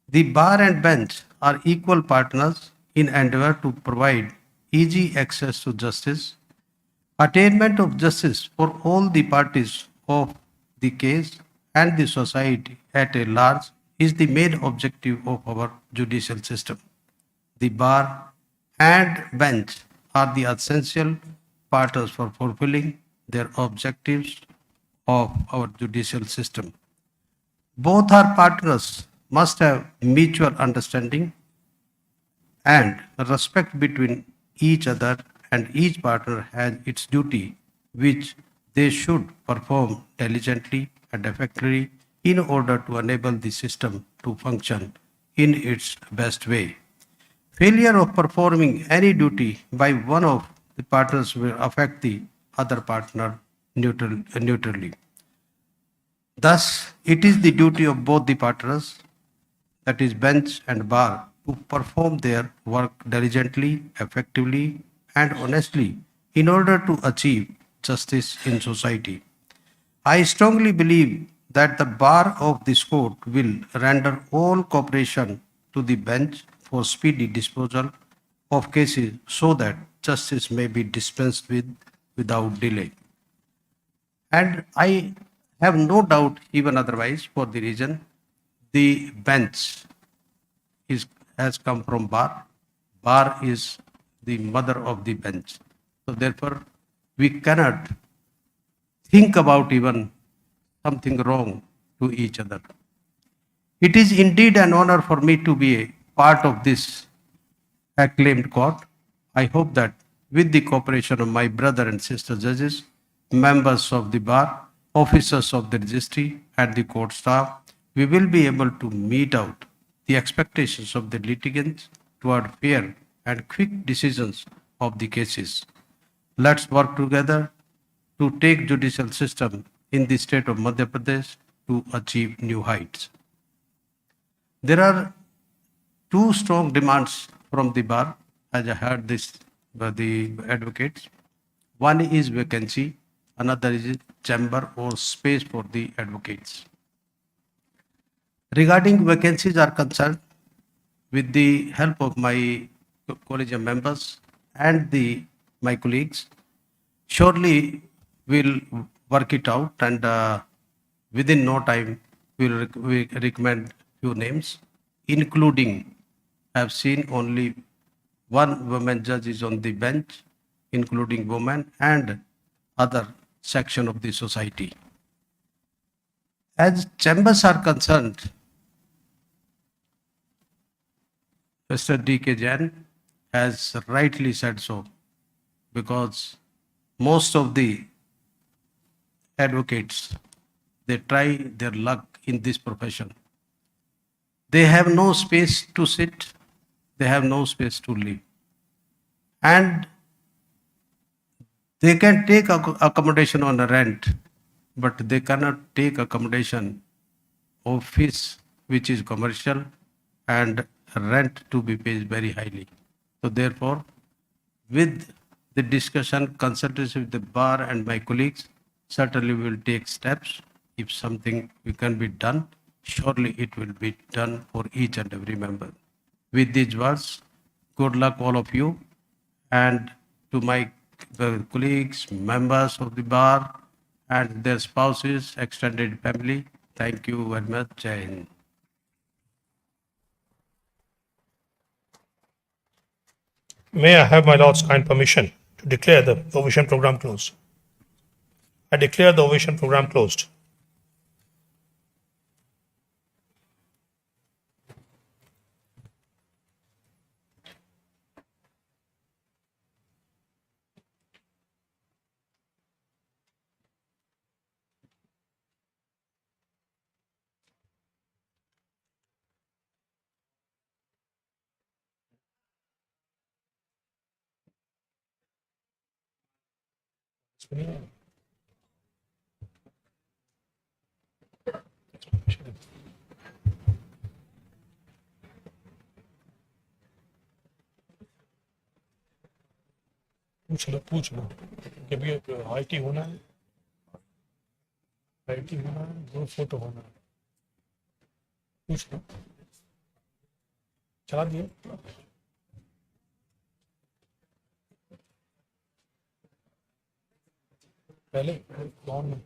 The bar and bench are equal partners in endeavor to provide easy access to justice. Attainment of justice for all the parties of the case and the society at a large is the main objective of our judicial system. The bar and bench are the essential partners for fulfilling their objectives of our judicial system. Both our partners must have mutual understanding and respect between each other, and each partner has its duty which they should perform diligently and effectively in order to enable the system to function in its best way. Failure of performing any duty by one of the partners will affect the other partner neutrally. Thus, it is the duty of both the partners, that is bench and bar, to perform their work diligently, effectively, and honestly in order to achieve justice in society. I strongly believe that the bar of this court will render all cooperation to the bench for speedy disposal of cases so that justice may be dispensed with without delay. And I have no doubt even otherwise, for the reason the bench has come from bar. Bar is the mother of the bench. So therefore, we cannot think about even something wrong to each other. It is indeed an honor for me to be a part of this acclaimed court. I hope that with the cooperation of my brother and sister judges, members of the bar, officers of the registry, and the court staff, we will be able to meet out the expectations of the litigants toward fair and quick decisions of the cases. Let's work together to take judicial system in the state of Madhya Pradesh to achieve new heights. There are two strong demands from the bar, as I heard this by the advocates. One is vacancy, another is chamber or space for the advocates. Regarding vacancies are concerned, with the help of my collegium members and my colleagues, surely we'll work it out and within no time, we recommend few names, including I've seen only one woman judge is on the bench, including women and other section of the society. As chambers are concerned, Mr. D.K. Jain has rightly said so, because most of the advocates, they try their luck in this profession. They have no space to sit, they have no space to live. And they can take accommodation on a rent, but they cannot take accommodation office which is commercial and rent to be paid very highly. So therefore, with the discussion, consultation with the bar and my colleagues, certainly we will take steps. If something can be done, surely it will be done for each and every member. With these words, good luck all of you, and to my colleagues, members of the bar and their spouses, extended family, thank you very much. Jai Hind. May I have my Lord's kind permission to declare the ovation program closed? I declare the ovation program closed. पूछ लो कि भी IT होना है, IT होना है, 2 photo होना है, पूछ लो, चला दिए पहले कौन